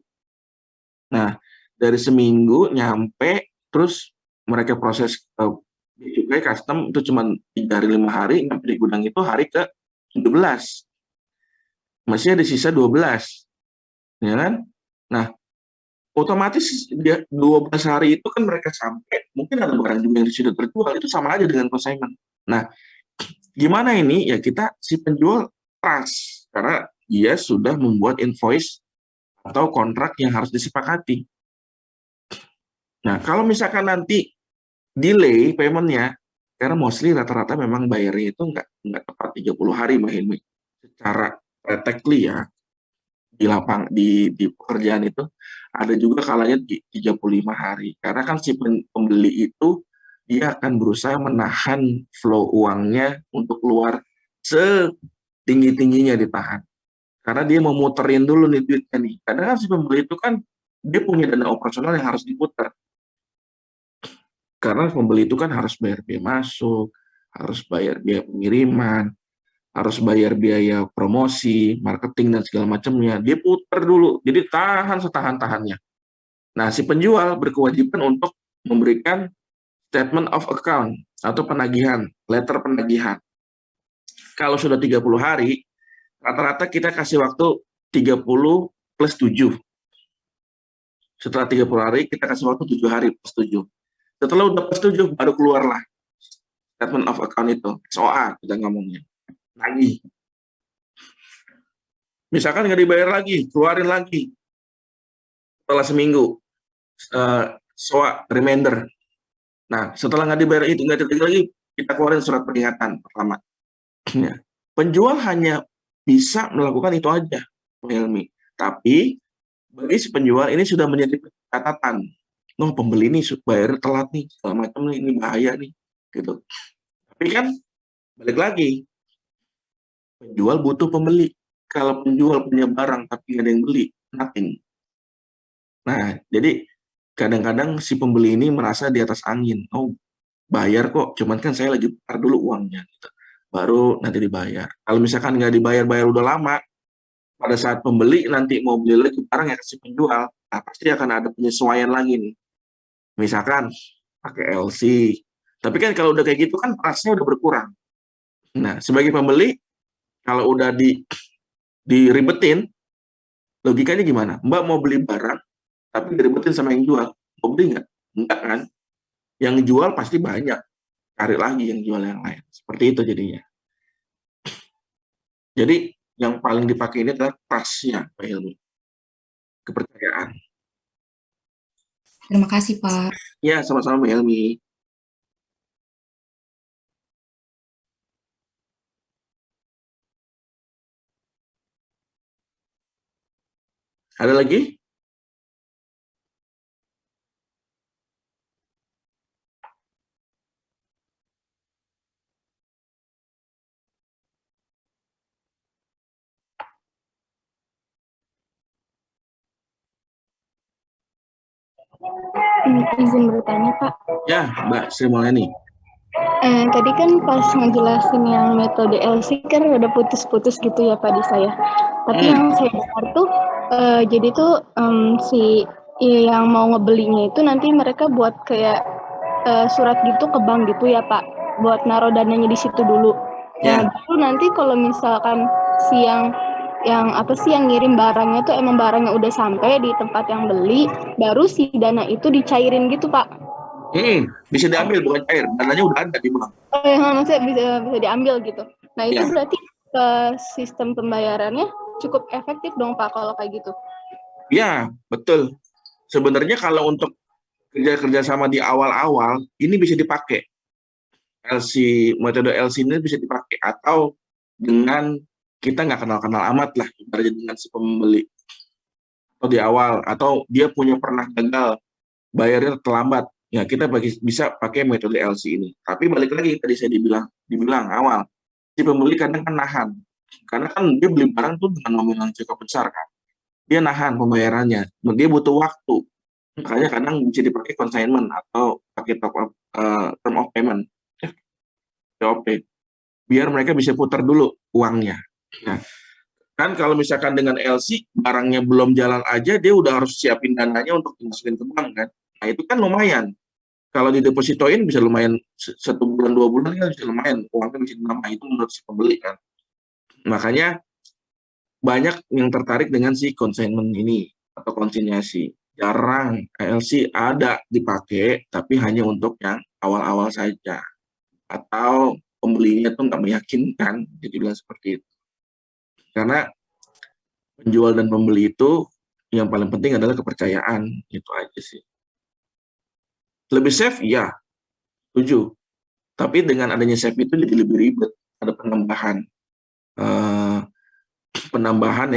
Nah, dari seminggu nyampe, terus mereka proses cukai custom itu cuma 3 hari 5 hari, nyampe di gudang itu hari ke 17. Masih ada sisa 12. Ya kan? Nah, otomatis dia 12 hari itu kan mereka sampai, mungkin ada barang juga yang sudah terjual, itu sama aja dengan consignment. Nah, gimana ini? Ya kita si penjual trust, karena dia sudah membuat invoice atau kontrak yang harus disepakati. Nah, kalau misalkan nanti delay payment-nya, karena mostly rata-rata memang bayarnya itu nggak tepat 30 hari, Mbak Hilmi. Secara practically ya, di pekerjaan itu ada juga kalanya di 35 hari. Karena kan si pembeli itu dia akan berusaha menahan flow uangnya untuk keluar setinggi-tingginya ditahan. Karena dia mau muterin dulu nih duitnya nih. Karena kan si pembeli itu kan dia punya dana operasional yang harus diputar. Karena pembeli itu kan harus bayar biaya masuk, harus bayar biaya pengiriman, harus bayar biaya promosi, marketing, dan segala macamnya. Dia putar dulu, jadi tahan setahan-tahannya. Nah, si penjual berkewajiban untuk memberikan statement of account atau penagihan, letter penagihan. Kalau sudah 30 hari, rata-rata kita kasih waktu 30 plus 7. Setelah 30 hari, kita kasih waktu 7 hari plus 7. Setelah udah plus 7, baru keluarlah statement of account itu, SOA kita ngomongnya. Lagi. Misalkan nggak dibayar lagi, keluarin lagi. Setelah seminggu, SOA reminder. Nah, setelah nggak dibayar itu, nggak dibayar lagi, kita keluarin surat peringatan pertama. Penjual hanya bisa melakukan itu aja, Pak Helmi. Tapi, bagi si penjual ini sudah menjadi catatan. Oh, pembeli ini bayar telat nih, segala macam nih, ini bahaya nih, gitu. Tapi kan balik lagi, penjual butuh pembeli. Kalau penjual punya barang tapi nggak ada yang beli, nothing. Nah, jadi kadang-kadang si pembeli ini merasa di atas angin. Oh, bayar kok, cuman kan saya lagi putar dulu uangnya, gitu. Baru nanti dibayar. Kalau misalkan nggak dibayar udah lama, pada saat pembeli nanti mau beli lagi barang yang si penjual, nah pasti akan ada penyesuaian lagi nih. Misalkan pakai LC. Tapi kan kalau udah kayak gitu kan trust-nya udah berkurang. Nah, sebagai pembeli, kalau udah diribetin, logikanya gimana? Mbak mau beli barang, tapi diribetin sama yang jual. Mau beli nggak? Enggak kan? Yang jual pasti banyak. Cari lagi yang jual yang lain. Seperti itu jadinya. Jadi, yang paling dipakai ini adalah trust-nya, Pak Hilmi. Kepercayaan. Terima kasih, Pak. Ya, sama-sama Mbak Helmi. Ada lagi? Izin bertanya, Pak. Ya, Mbak Sri Mulyani. Tadi kan pas ngejelasin yang metode LC kan ada putus-putus gitu ya Pak di saya. Tapi yang saya dengar tuh jadi tuh si Iya, yang mau ngebelinya itu nanti mereka buat kayak surat gitu ke bank gitu ya Pak, buat naruh dananya di situ dulu. Ya, Nah, baru nanti kalau misalkan si yang apa sih yang ngirim barangnya tuh emang barangnya udah sampai di tempat yang beli, baru si dana itu dicairin gitu Pak. bisa diambil bukan cair, dananya udah ada di bank. Oh ya, maksudnya bisa diambil gitu. Nah itu Ya, berarti sistem pembayarannya cukup efektif dong Pak kalau kayak gitu. ya betul. Sebenarnya kalau untuk kerja sama di awal-awal, ini bisa dipakai. Metode LC ini bisa dipakai. Atau dengan kita nggak kenal-kenal amat lah, ibaratnya dengan si pembeli. Atau di awal, atau dia pernah gagal, bayarnya terlambat. Ya, kita bisa pakai metode LC ini. Tapi balik lagi, tadi saya dibilang awal, si pembeli kadang kan nahan. Karena kan dia beli barang tuh dengan nominal cukup besar kan. Dia nahan pembayarannya. Dia butuh waktu. Makanya kadang bisa dipakai consignment atau pakai term of payment, TOP, biar mereka bisa putar dulu uangnya. Nah, kan kalau misalkan dengan LC, barangnya belum jalan aja, dia udah harus siapin dananya untuk dimasukin ke bank kan. Nah, itu kan lumayan. Kalau didepositoin bisa lumayan 1 bulan, 2 bulan kan bisa lumayan. Uangnya bisa nambah, itu menurut si pembeli kan. Makanya banyak yang tertarik dengan si consignment ini atau konsinyasi. Jarang LC ada dipakai, tapi hanya untuk yang awal-awal saja. Atau pembelinya tuh nggak meyakinkan, jadi bilang seperti itu. Karena penjual dan pembeli itu yang paling penting adalah kepercayaan, itu aja sih. Lebih safe, ya, setuju. Tapi dengan adanya safe itu jadi lebih ribet, ada penambahan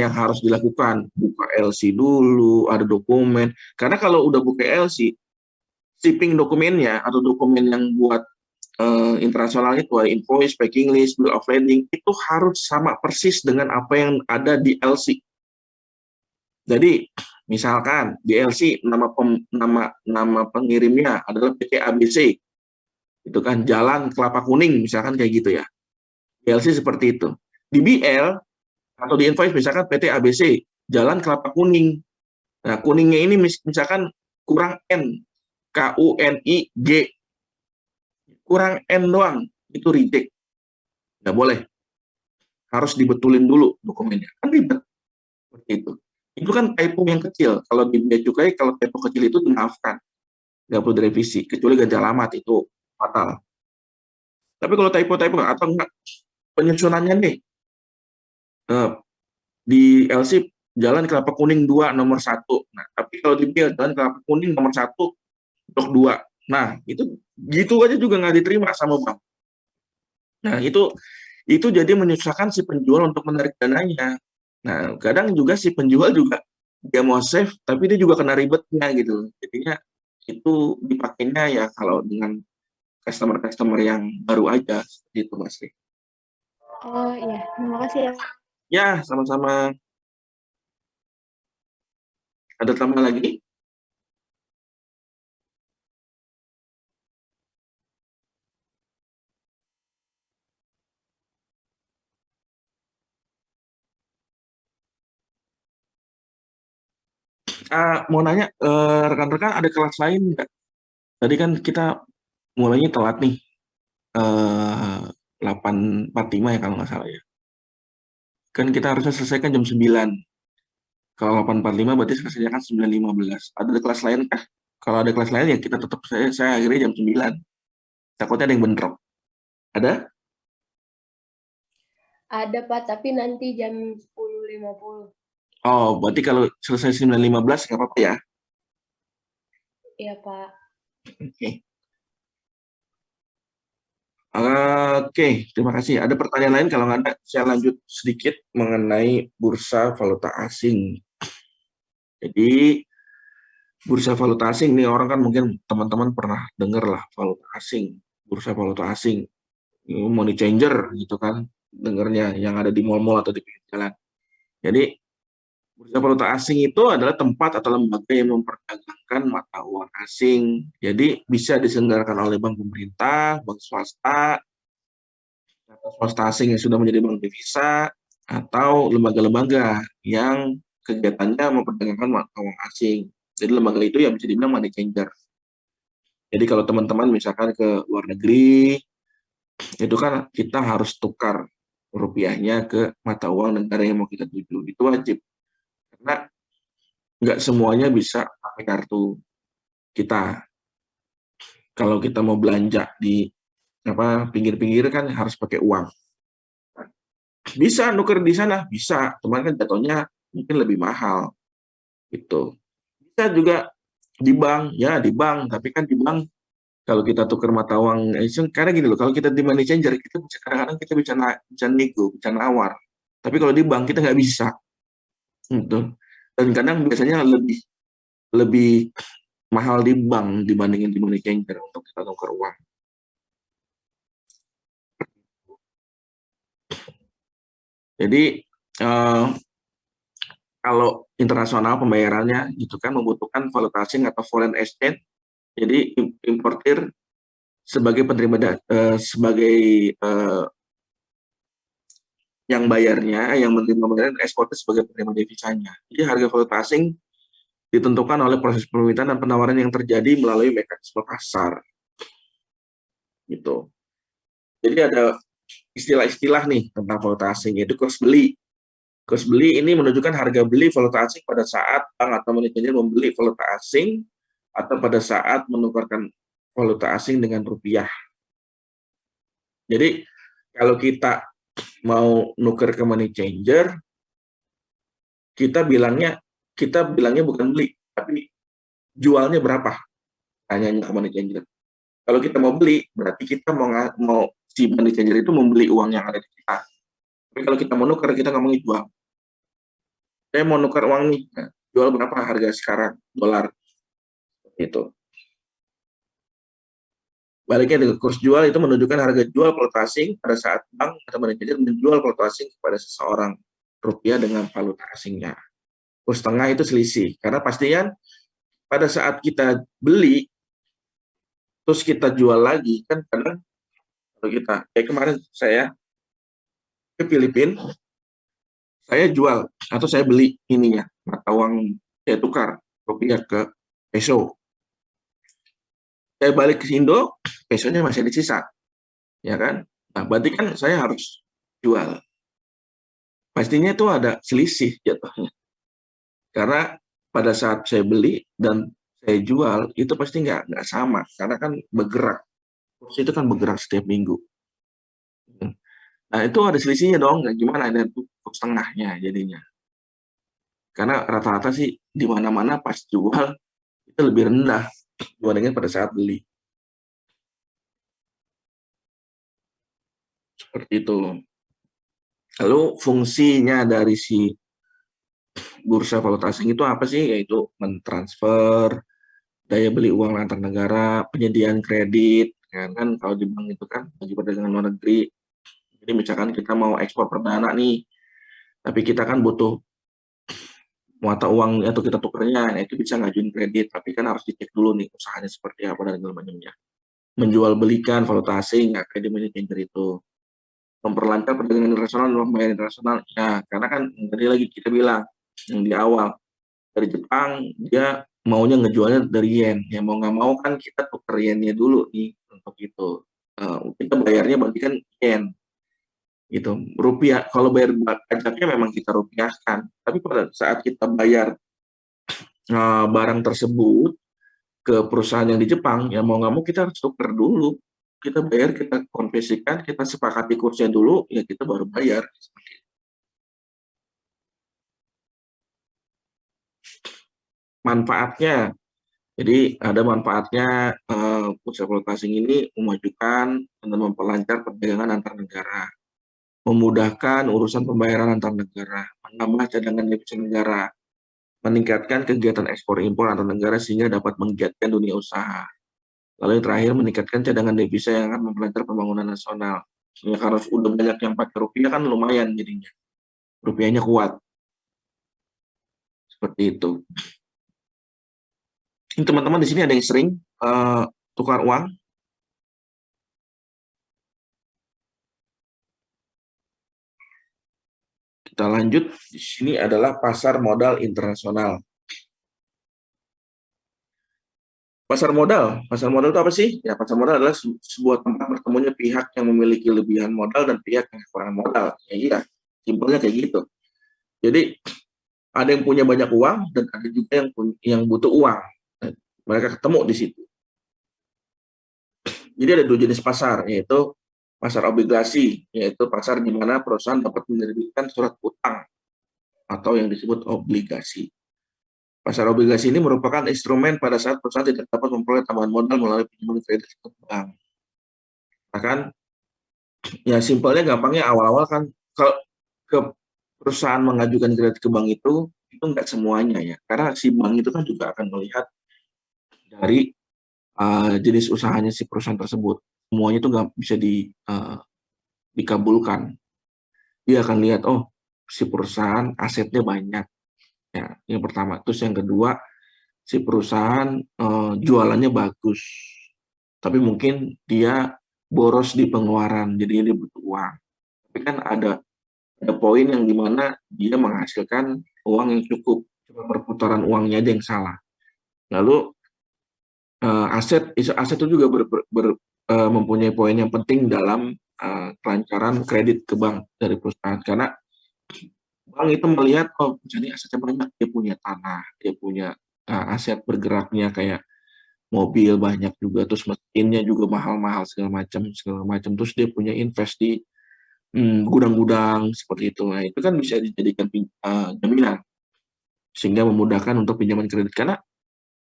yang harus dilakukan, buka LC dulu, ada dokumen. Karena kalau udah buka LC, shipping dokumennya atau dokumen yang buat internasional itu, invoice, packing list, bill of lading, itu harus sama persis dengan apa yang ada di LC. Jadi misalkan di LC nama pengirimnya adalah PT ABC, itu kan Jalan Kelapa Kuning, misalkan kayak gitu ya. Di LC seperti itu. Di BL atau di invoice misalkan PT ABC, Jalan Kelapa Kuning. Nah, kuningnya ini misalkan kurang N, KUNIG, kurang N doang, itu reject. Nggak boleh. Harus dibetulin dulu dokumennya. Kan ribet. Seperti itu. Itu kan typo yang kecil. Kalau di bea cukai, kalau typo kecil itu dimaafkan. Nggak perlu direvisi. Kecuali ganti alamat, itu fatal. Tapi kalau typo-typo atau enggak, penyusunannya nih, di LC Jalan Kelapa Kuning 2 nomor 1. Nah, tapi kalau di BL Jalan Kelapa Kuning nomor 1 blok 2. Nah, itu gitu aja juga nggak diterima sama bank. Nah, itu jadi menyusahkan si penjual untuk menarik dananya. Nah, kadang juga si penjual juga dia mau save, tapi dia juga kena ribetnya gitu. Jadinya itu dipakainya ya kalau dengan customer-customer yang baru aja, seperti itu Mas. Oh iya, terima kasih ya. Ya, sama-sama. Ada tambah lagi? Mau nanya, rekan-rekan ada kelas lain nggak? Tadi kan kita mulainya telat nih, 8.45 ya kalau nggak salah ya. Kan kita harusnya selesaikan jam 9. Kalau 8.45 berarti selesainya kan 9.15. Ada kelas lain kah? Kalau ada kelas lain ya kita tetap, saya akhirnya jam 9. Takutnya ada yang bentrok. Ada? Ada Pak, tapi nanti jam 10.50. Oh, berarti kalau selesai 9.15 nggak apa-apa ya? Iya Pak. Oke. Oke, terima kasih. Ada pertanyaan lain? Kalau nggak ada, saya lanjut sedikit mengenai bursa valuta asing. Jadi, bursa valuta asing, nih orang kan mungkin teman-teman pernah dengar lah valuta asing, bursa valuta asing, money changer gitu kan, dengarnya yang ada di mall-mall atau di pinggir jalan. Jadi, bursa valuta asing itu adalah tempat atau lembaga yang memperdagangkan mata uang asing. Jadi, bisa diselenggarakan oleh bank pemerintah, bank swasta, atau swasta asing yang sudah menjadi bank devisa, atau lembaga-lembaga yang kegiatannya memperdagangkan mata uang asing. Jadi lembaga itu yang bisa dibilang money changer. Jadi kalau teman-teman misalkan ke luar negeri, itu kan kita harus tukar rupiahnya ke mata uang negara yang mau kita tuju. Itu wajib. Karena nggak semuanya bisa pakai kartu kita. Kalau kita mau belanja di pinggir-pinggir kan harus pakai uang. Bisa nuker di sana, bisa. Cuman kan jatuhnya mungkin lebih mahal. Gitu. Bisa juga di bank, ya di bank. Tapi kan di bank kalau kita tukar mata uang, karena gini loh, kalau kita di money changer, kita bisa kadang-kadang kita bisa nego, bisa nawar. Tapi kalau di bank kita nggak bisa. Gitu. Dan kadang biasanya lebih lebih mahal di bank dibandingin di money changer untuk kita tukar uang. Jadi kalau internasional pembayarannya gitu kan membutuhkan valuta asing atau foreign exchange. Jadi importir sebagai penerima sebagai yang bayarnya, yang menerima bayaran, eksportir sebagai penerima devisanya. Jadi harga valuta asing ditentukan oleh proses permintaan dan penawaran yang terjadi melalui mekanisme pasar. Gitu. Jadi ada istilah-istilah nih tentang valuta asing, yaitu kurs beli. Kurs beli ini menunjukkan harga beli valuta asing pada saat bank atau money changer membeli valuta asing atau pada saat menukarkan valuta asing dengan rupiah. Jadi kalau kita mau nuker ke money changer, kita bilangnya bukan beli, tapi jualnya berapa? Tanyanya ke money changer. Kalau kita mau beli, berarti kita mau si money changer itu membeli uang yang ada di kita. Tapi kalau kita mau nuker, kita ngomongin jual. Saya mau nuker uang nih, nah, jual berapa harga sekarang dolar? Itu. Baliknya dengan kurs jual itu menunjukkan harga jual valuta asing pada saat bank atau money changer menjual valuta asing kepada seseorang rupiah dengan valuta asingnya. Kurs tengah itu selisih, karena pastinya pada saat kita beli terus kita jual lagi kan kadang kalau kita kayak kemarin saya ke Filipina, saya jual atau saya beli ininya mata uang, saya tukar rupiah ke peso. Saya balik ke Indo, pesonya masih ada sisa, ya kan? Nah, berarti kan saya harus jual. Pastinya itu ada selisih jatuhnya. Karena pada saat saya beli dan saya jual itu pasti nggak sama, karena kan bergerak. Kurs itu kan bergerak setiap minggu. Nah, itu ada selisihnya dong. Gimana ada kurs tengahnya jadinya? Karena rata-rata sih di mana-mana pas jual itu lebih rendah dibandingkan pada saat beli. Seperti itu. Lalu fungsinya dari si bursa valuta asing itu apa sih? Yaitu mentransfer daya beli uang antar negara, penyediaan kredit, kan kalau di bank itu kan bagi perdagangan luar negeri. Jadi misalkan kita mau ekspor perdana nih, tapi kita kan butuh mata uang atau kita tukernya, itu bisa ngajuin kredit, tapi kan harus dicek dulu nih usahanya seperti apa dan segala macamnya. Menjual belikan valuta asing, kayak di money changer itu. Memperlancar perdagangan internasional dan pembayaran internasional, ya karena kan tadi lagi kita bilang yang di awal dari Jepang dia maunya ngejualnya dari yen, ya mau nggak mau kan kita tuker yennya dulu nih untuk itu. Kita bayarnya berarti kan yen gitu. Rupiah kalau bayar pajaknya memang kita rupiahkan, tapi pada saat kita bayar barang tersebut ke perusahaan yang di Jepang, ya mau nggak mau kita harus tuker dulu. Kita bayar, kita konversikan, kita sepakati kursnya dulu, ya kita baru bayar. Manfaatnya, jadi ada manfaatnya bursa valuta asing ini memajukan dan memperlancar perdagangan antar negara, memudahkan urusan pembayaran antar negara, menambah cadangan devisa negara, meningkatkan kegiatan ekspor impor antar negara sehingga dapat menggiatkan dunia usaha. Lalu yang terakhir, meningkatkan cadangan devisa yang akan memperlancar pembangunan nasional. Ya karena udah banyak yang pakai rupiah kan lumayan jadinya. Rupiahnya kuat. Seperti itu. Ini teman-teman di sini ada yang sering tukar uang? Kita lanjut. Di sini adalah pasar modal internasional. Pasar modal itu apa sih? Ya, pasar modal adalah sebuah tempat bertemunya pihak yang memiliki lebihan modal dan pihak yang kekurangan modal. Ya iya, simpelnya kayak gitu. Jadi ada yang punya banyak uang dan ada juga yang butuh uang. Nah, mereka ketemu di situ. Jadi ada dua jenis pasar, yaitu pasar obligasi, yaitu pasar di mana perusahaan dapat menerbitkan surat utang atau yang disebut obligasi. Pasar obligasi ini merupakan instrumen pada saat perusahaan tidak dapat memperoleh tambahan modal melalui pinjaman kredit ke bank. Bahkan, ya simpelnya gampangnya awal-awal kan, kalau ke perusahaan mengajukan kredit ke bank itu nggak semuanya ya, karena si bank itu kan juga akan melihat dari jenis usahanya si perusahaan tersebut. Semuanya itu nggak bisa dikabulkan. Dia akan lihat, oh si perusahaan asetnya banyak, ya yang pertama. Terus yang kedua, si perusahaan jualannya bagus, tapi mungkin dia boros di pengeluaran, jadi dia butuh uang. Tapi kan ada poin yang dimana dia menghasilkan uang yang cukup, cuma perputaran uangnya aja yang salah. Lalu aset itu juga mempunyai poin yang penting dalam kelancaran kredit ke bank dari perusahaan, karena bank itu melihat, oh jadi asetnya banyak, dia punya tanah, dia punya aset bergeraknya kayak mobil banyak juga, terus mesinnya juga mahal-mahal segala macam, terus dia punya invest di gudang-gudang seperti itu. Nah, itu kan bisa dijadikan jaminan sehingga memudahkan untuk pinjaman kredit, karena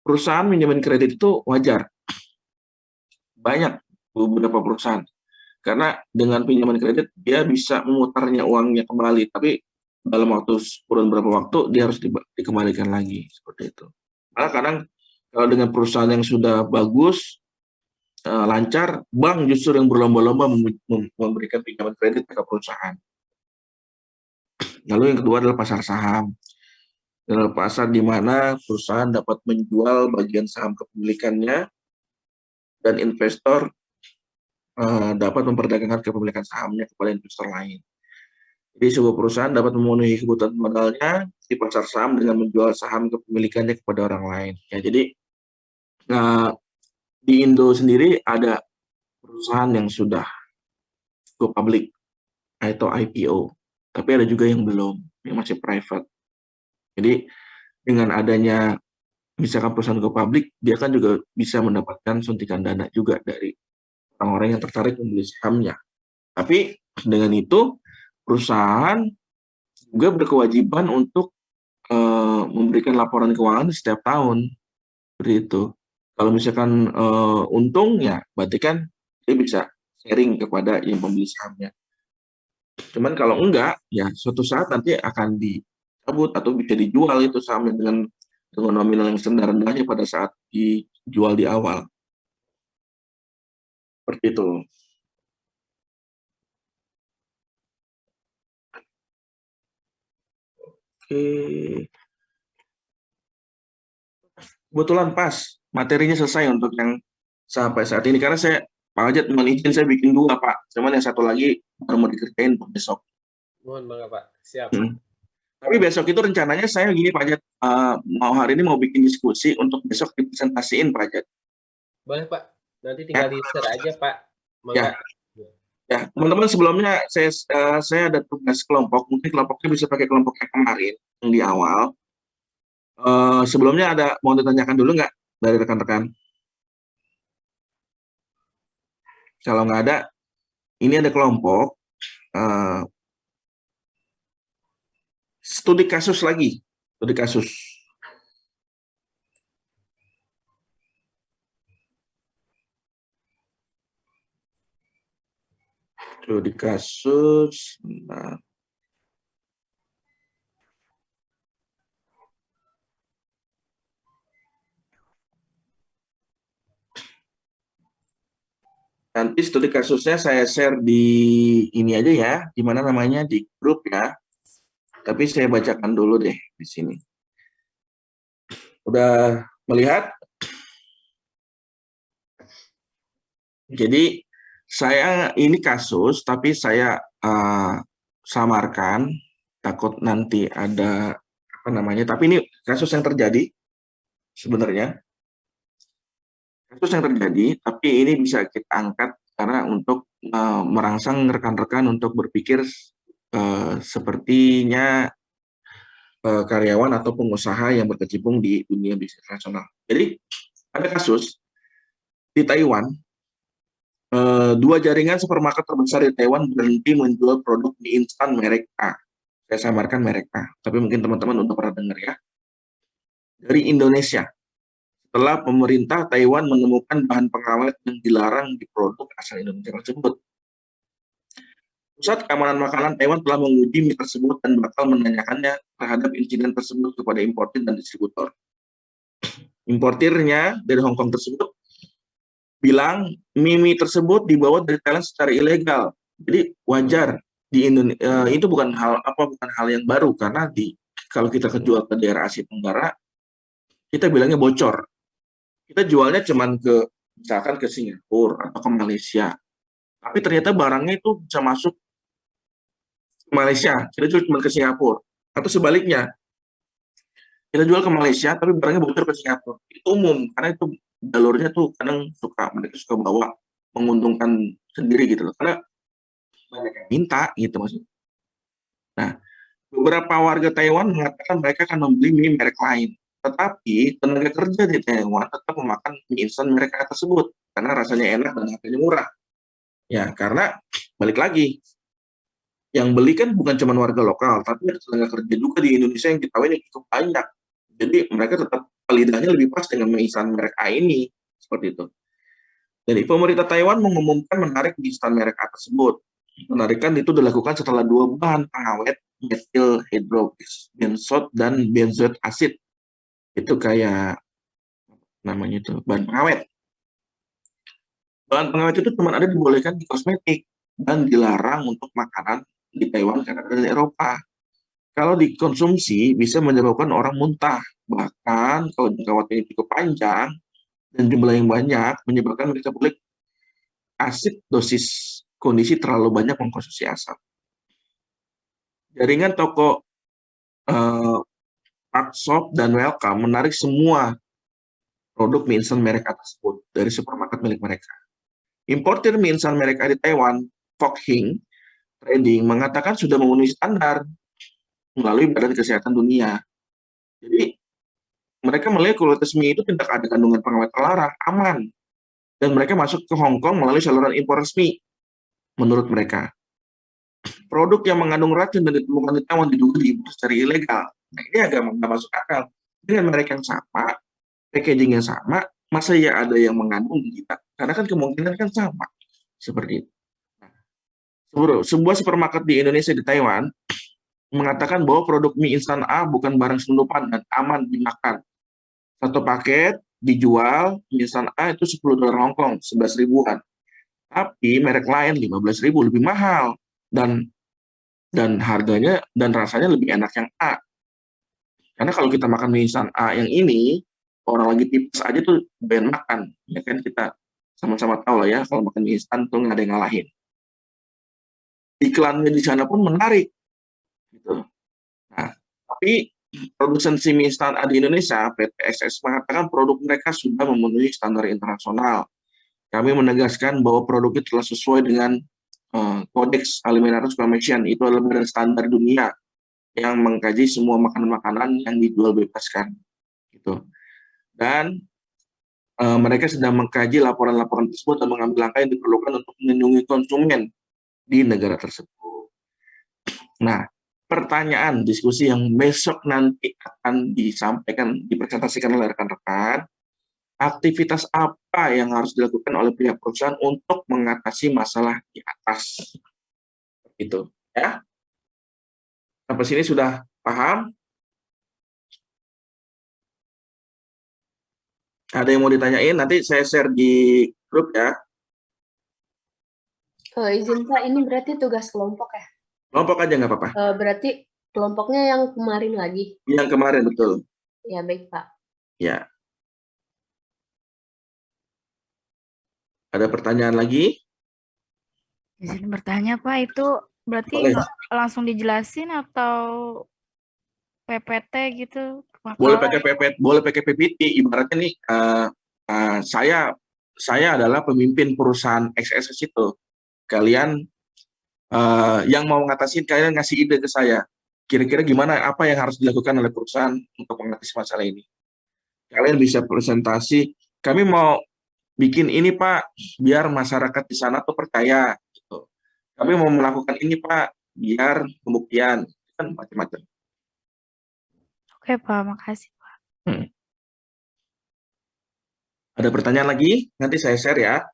perusahaan pinjaman kredit itu wajar. Banyak beberapa perusahaan, karena dengan pinjaman kredit dia bisa memutarnya uangnya kembali, tapi dalam waktu kurun beberapa waktu dia harus dikembalikan lagi, seperti itu. Malah kadang kalau dengan perusahaan yang sudah bagus, lancar, bank justru yang berlomba-lomba memberikan pinjaman kredit ke perusahaan. Lalu yang kedua adalah pasar saham. Adalah pasar di mana perusahaan dapat menjual bagian saham kepemilikannya dan investor dapat memperdagangkan kepemilikan sahamnya kepada investor lain. Jadi sebuah perusahaan dapat memenuhi kebutuhan modalnya di pasar saham dengan menjual saham kepemilikannya kepada orang lain. Ya, jadi di Indo sendiri ada perusahaan yang sudah go public atau IPO, tapi ada juga yang belum, yang masih private. Jadi dengan adanya misalkan perusahaan go public, dia kan juga bisa mendapatkan suntikan dana juga dari orang-orang yang tertarik membeli sahamnya. Tapi dengan itu perusahaan juga berkewajiban untuk memberikan laporan keuangan setiap tahun, seperti itu. Kalau misalkan untung, ya berarti kan dia bisa sharing kepada yang pembeli sahamnya. Cuman kalau enggak, ya suatu saat nanti akan dicabut atau bisa dijual itu sahamnya dengan nominal yang rendah-rendahnya pada saat dijual di awal. Seperti itu. Oke. Kebetulan pas materinya selesai untuk yang sampai saat ini, karena Pak Ajat mohon izin saya bikin 2 Pak, cuman yang satu lagi baru mau dikerjain untuk besok. Mohon banget Pak, siap. Tapi besok itu rencananya saya gini Pak Ajat, hari ini mau bikin diskusi untuk besok dipresentasiin Pak Ajat. Boleh Pak, nanti tinggal di-share aja Pak. Ya, teman-teman, sebelumnya saya ada tugas kelompok, mungkin kelompoknya bisa pakai kelompok yang kemarin, yang di awal. Sebelumnya ada mau ditanyakan dulu nggak dari rekan-rekan? Kalau nggak ada, ini ada kelompok studi kasus lagi, studi kasus. Studi kasus. Nah. Nanti studi kasusnya saya share di ini aja ya, di mana namanya, di grup ya. Tapi saya bacakan dulu deh di sini. Udah melihat? Jadi saya ini kasus, tapi saya samarkan, takut nanti ada apa namanya. Tapi ini kasus yang terjadi sebenarnya. kasus yang terjadi, tapi ini bisa kita angkat karena untuk merangsang rekan-rekan untuk berpikir sepertinya karyawan atau pengusaha yang berkecimpung di dunia bisnis internasional. Jadi ada kasus di Taiwan, dua jaringan supermarket terbesar di Taiwan berhenti menjual produk mie instan merek A. Saya samarkan merek A, tapi mungkin teman-teman udah pernah dengar ya. Dari Indonesia, setelah pemerintah Taiwan menemukan bahan pengawet yang dilarang di produk asal Indonesia tersebut. Pusat Keamanan Makanan Taiwan telah menguji mie tersebut dan bakal menanyakannya terhadap insiden tersebut kepada importir dan distributor. Importirnya dari Hong Kong tersebut bilang mie tersebut dibawa dari Thailand secara ilegal. Jadi wajar di Indonesia, itu bukan hal yang baru karena kalau kita jual ke daerah Asia Tenggara, kita bilangnya bocor. Kita jualnya cuman misalkan ke Singapura atau ke Malaysia. Tapi ternyata barangnya itu bisa masuk ke Malaysia, kita jual cuma ke Singapura. Atau sebaliknya, kita jual ke Malaysia tapi barangnya bocor ke Singapura. Itu umum, karena itu jalurnya tuh kadang mereka suka bawa menguntungkan sendiri gitu loh. Karena banyak yang minta gitu maksudnya. Nah, beberapa warga Taiwan mengatakan mereka akan membeli mie merek lain. Tetapi tenaga kerja di Taiwan tetap memakan mie instan merek tersebut karena rasanya enak dan harganya murah. Ya, karena balik lagi, yang beli kan bukan cuma warga lokal, tapi ada tenaga kerja juga di Indonesia yang kita ini cukup banyak. Jadi mereka tetap lidahnya lebih pas dengan mie instan merek A ini, seperti itu. Jadi pemerintah Taiwan mengumumkan menarik mie instan merek A tersebut. Penarikan itu dilakukan setelah dua bahan pengawet metil hydroxybenzone dan benzoic acid. Itu kayak namanya itu bahan pengawet. Bahan pengawet itu cuma ada dibolehkan di kosmetik dan dilarang untuk makanan di Taiwan karena dari Eropa. Kalau dikonsumsi bisa menyebabkan orang muntah. Bahkan kalau jangka waktunya cukup panjang dan jumlah yang banyak menyebabkan mereka boleh asid dosis kondisi terlalu banyak mengkonsumsi asam. Jaringan toko Park Shop dan Welcome menarik semua produk mie instan merek A tersebut dari supermarket milik mereka. Importir mie instan merek A di Taiwan, Fok Hing Trading, mengatakan sudah memenuhi standar melalui Badan Kesehatan Dunia. Jadi, mereka melihat kualitas mie itu tidak ada kandungan pengawet terlarang, aman. Dan mereka masuk ke Hong Kong melalui saluran impor resmi, menurut mereka. Produk yang mengandung racun dan ditemukan di Taiwan diduga diimpor secara ilegal. Nah, ini agak nggak masuk akal. Dengan merek yang sama, packaging yang sama, masa ya ada yang mengandung kita? Karena kan kemungkinan kan sama. Seperti itu. Sebuah supermarket di Indonesia di Taiwan mengatakan bahwa produk mie instan A bukan barang selundupan dan aman dimakan. Satu paket dijual mie instan A itu $10 Hong Kong, 11 ribuan. Tapi merek lain 15 ribu, lebih mahal. Dan harganya dan rasanya lebih enak yang A. Karena kalau kita makan mie instan A yang ini, orang lagi tipes aja tuh pengen makan. Ya kan kita sama-sama tahu lah ya, kalau makan mie instan tuh nggak ada yang ngalahin. Iklannya di sana pun menarik. Gitu. Nah, tapi produsen mie instan A di Indonesia, PT SS, mengatakan produk mereka sudah memenuhi standar internasional. Kami menegaskan bahwa produk itu telah sesuai dengan Codex Alimentarius Commission, itu adalah badan standar dunia yang mengkaji semua makanan-makanan yang dijual bebaskan. Gitu. Dan mereka sedang mengkaji laporan-laporan tersebut dan mengambil langkah yang diperlukan untuk melindungi konsumen di negara tersebut. Nah, pertanyaan diskusi yang besok nanti akan dipresentasikan oleh rekan-rekan, aktivitas apa yang harus dilakukan oleh pihak perusahaan untuk mengatasi masalah di atas. Itu, ya. Sampai sini sudah paham? Ada yang mau ditanyain? Nanti saya share di grup ya. Izin Pak, ini berarti tugas kelompok ya? Kelompok aja nggak apa-apa. Berarti kelompoknya yang kemarin lagi? Yang kemarin, betul. Ya, baik Pak. Ya. Ada pertanyaan lagi? Izin bertanya Pak, itu berarti Boleh. langsung dijelasin atau PPT gitu? Boleh pakai PPT, boleh pakai PPT. Ibaratnya nih, saya saya adalah pemimpin perusahaan XSS itu. Kalian yang mau ngatasin, kalian ngasih ide ke saya. Kira-kira gimana, apa yang harus dilakukan oleh perusahaan untuk mengatasi masalah ini. Kalian bisa presentasi, kami mau bikin ini Pak, biar masyarakat di sana tuh percaya. Gitu. Kami mau melakukan ini Pak, biar pembuktian. Kan macam-macam. Oke Pak, makasih Pak. Ada pertanyaan lagi? Nanti saya share ya.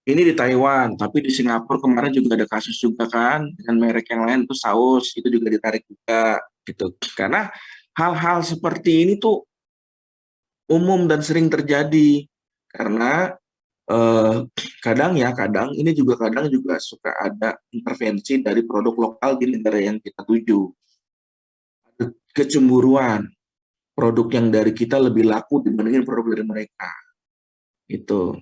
Ini di Taiwan, tapi di Singapura kemarin juga ada kasus juga kan, dengan merek yang lain tuh saus, itu juga ditarik juga, gitu. Karena hal-hal seperti ini tuh umum dan sering terjadi, karena kadang ini juga suka ada intervensi dari produk lokal di negara yang kita tuju. Kecemburuan, produk yang dari kita lebih laku dibandingin produk dari mereka. Itu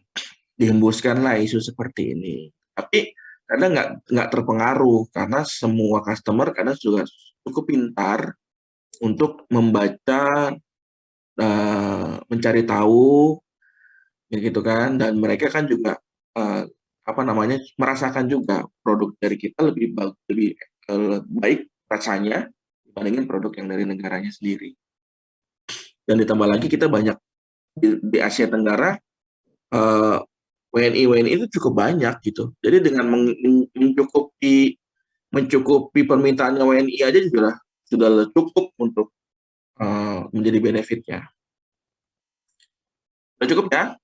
dihembuskanlah isu seperti ini. Tapi kadang nggak terpengaruh karena semua customer kadang juga cukup pintar untuk membaca, mencari tahu, ya gitu kan. Dan mereka kan juga merasakan juga produk dari kita lebih baik rasanya dibandingin produk yang dari negaranya sendiri. Dan ditambah lagi kita banyak di Asia Tenggara. WNI itu cukup banyak gitu. Jadi dengan mencukupi permintaannya WNI aja juga sudah cukup untuk menjadi benefitnya. Sudah cukup ya?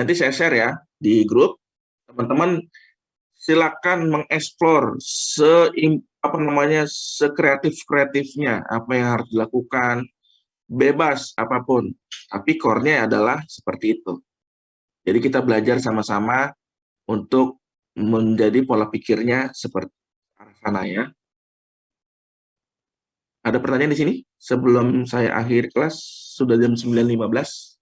Nanti saya share ya di grup. Teman-teman silakan mengeksplor sekreatif-kreatifnya apa yang harus dilakukan, bebas apapun. Tapi core-nya adalah seperti itu. Jadi kita belajar sama-sama untuk menjadi pola pikirnya seperti arah sana ya. Ada pertanyaan di sini? Sebelum saya akhir kelas, sudah jam 9.15.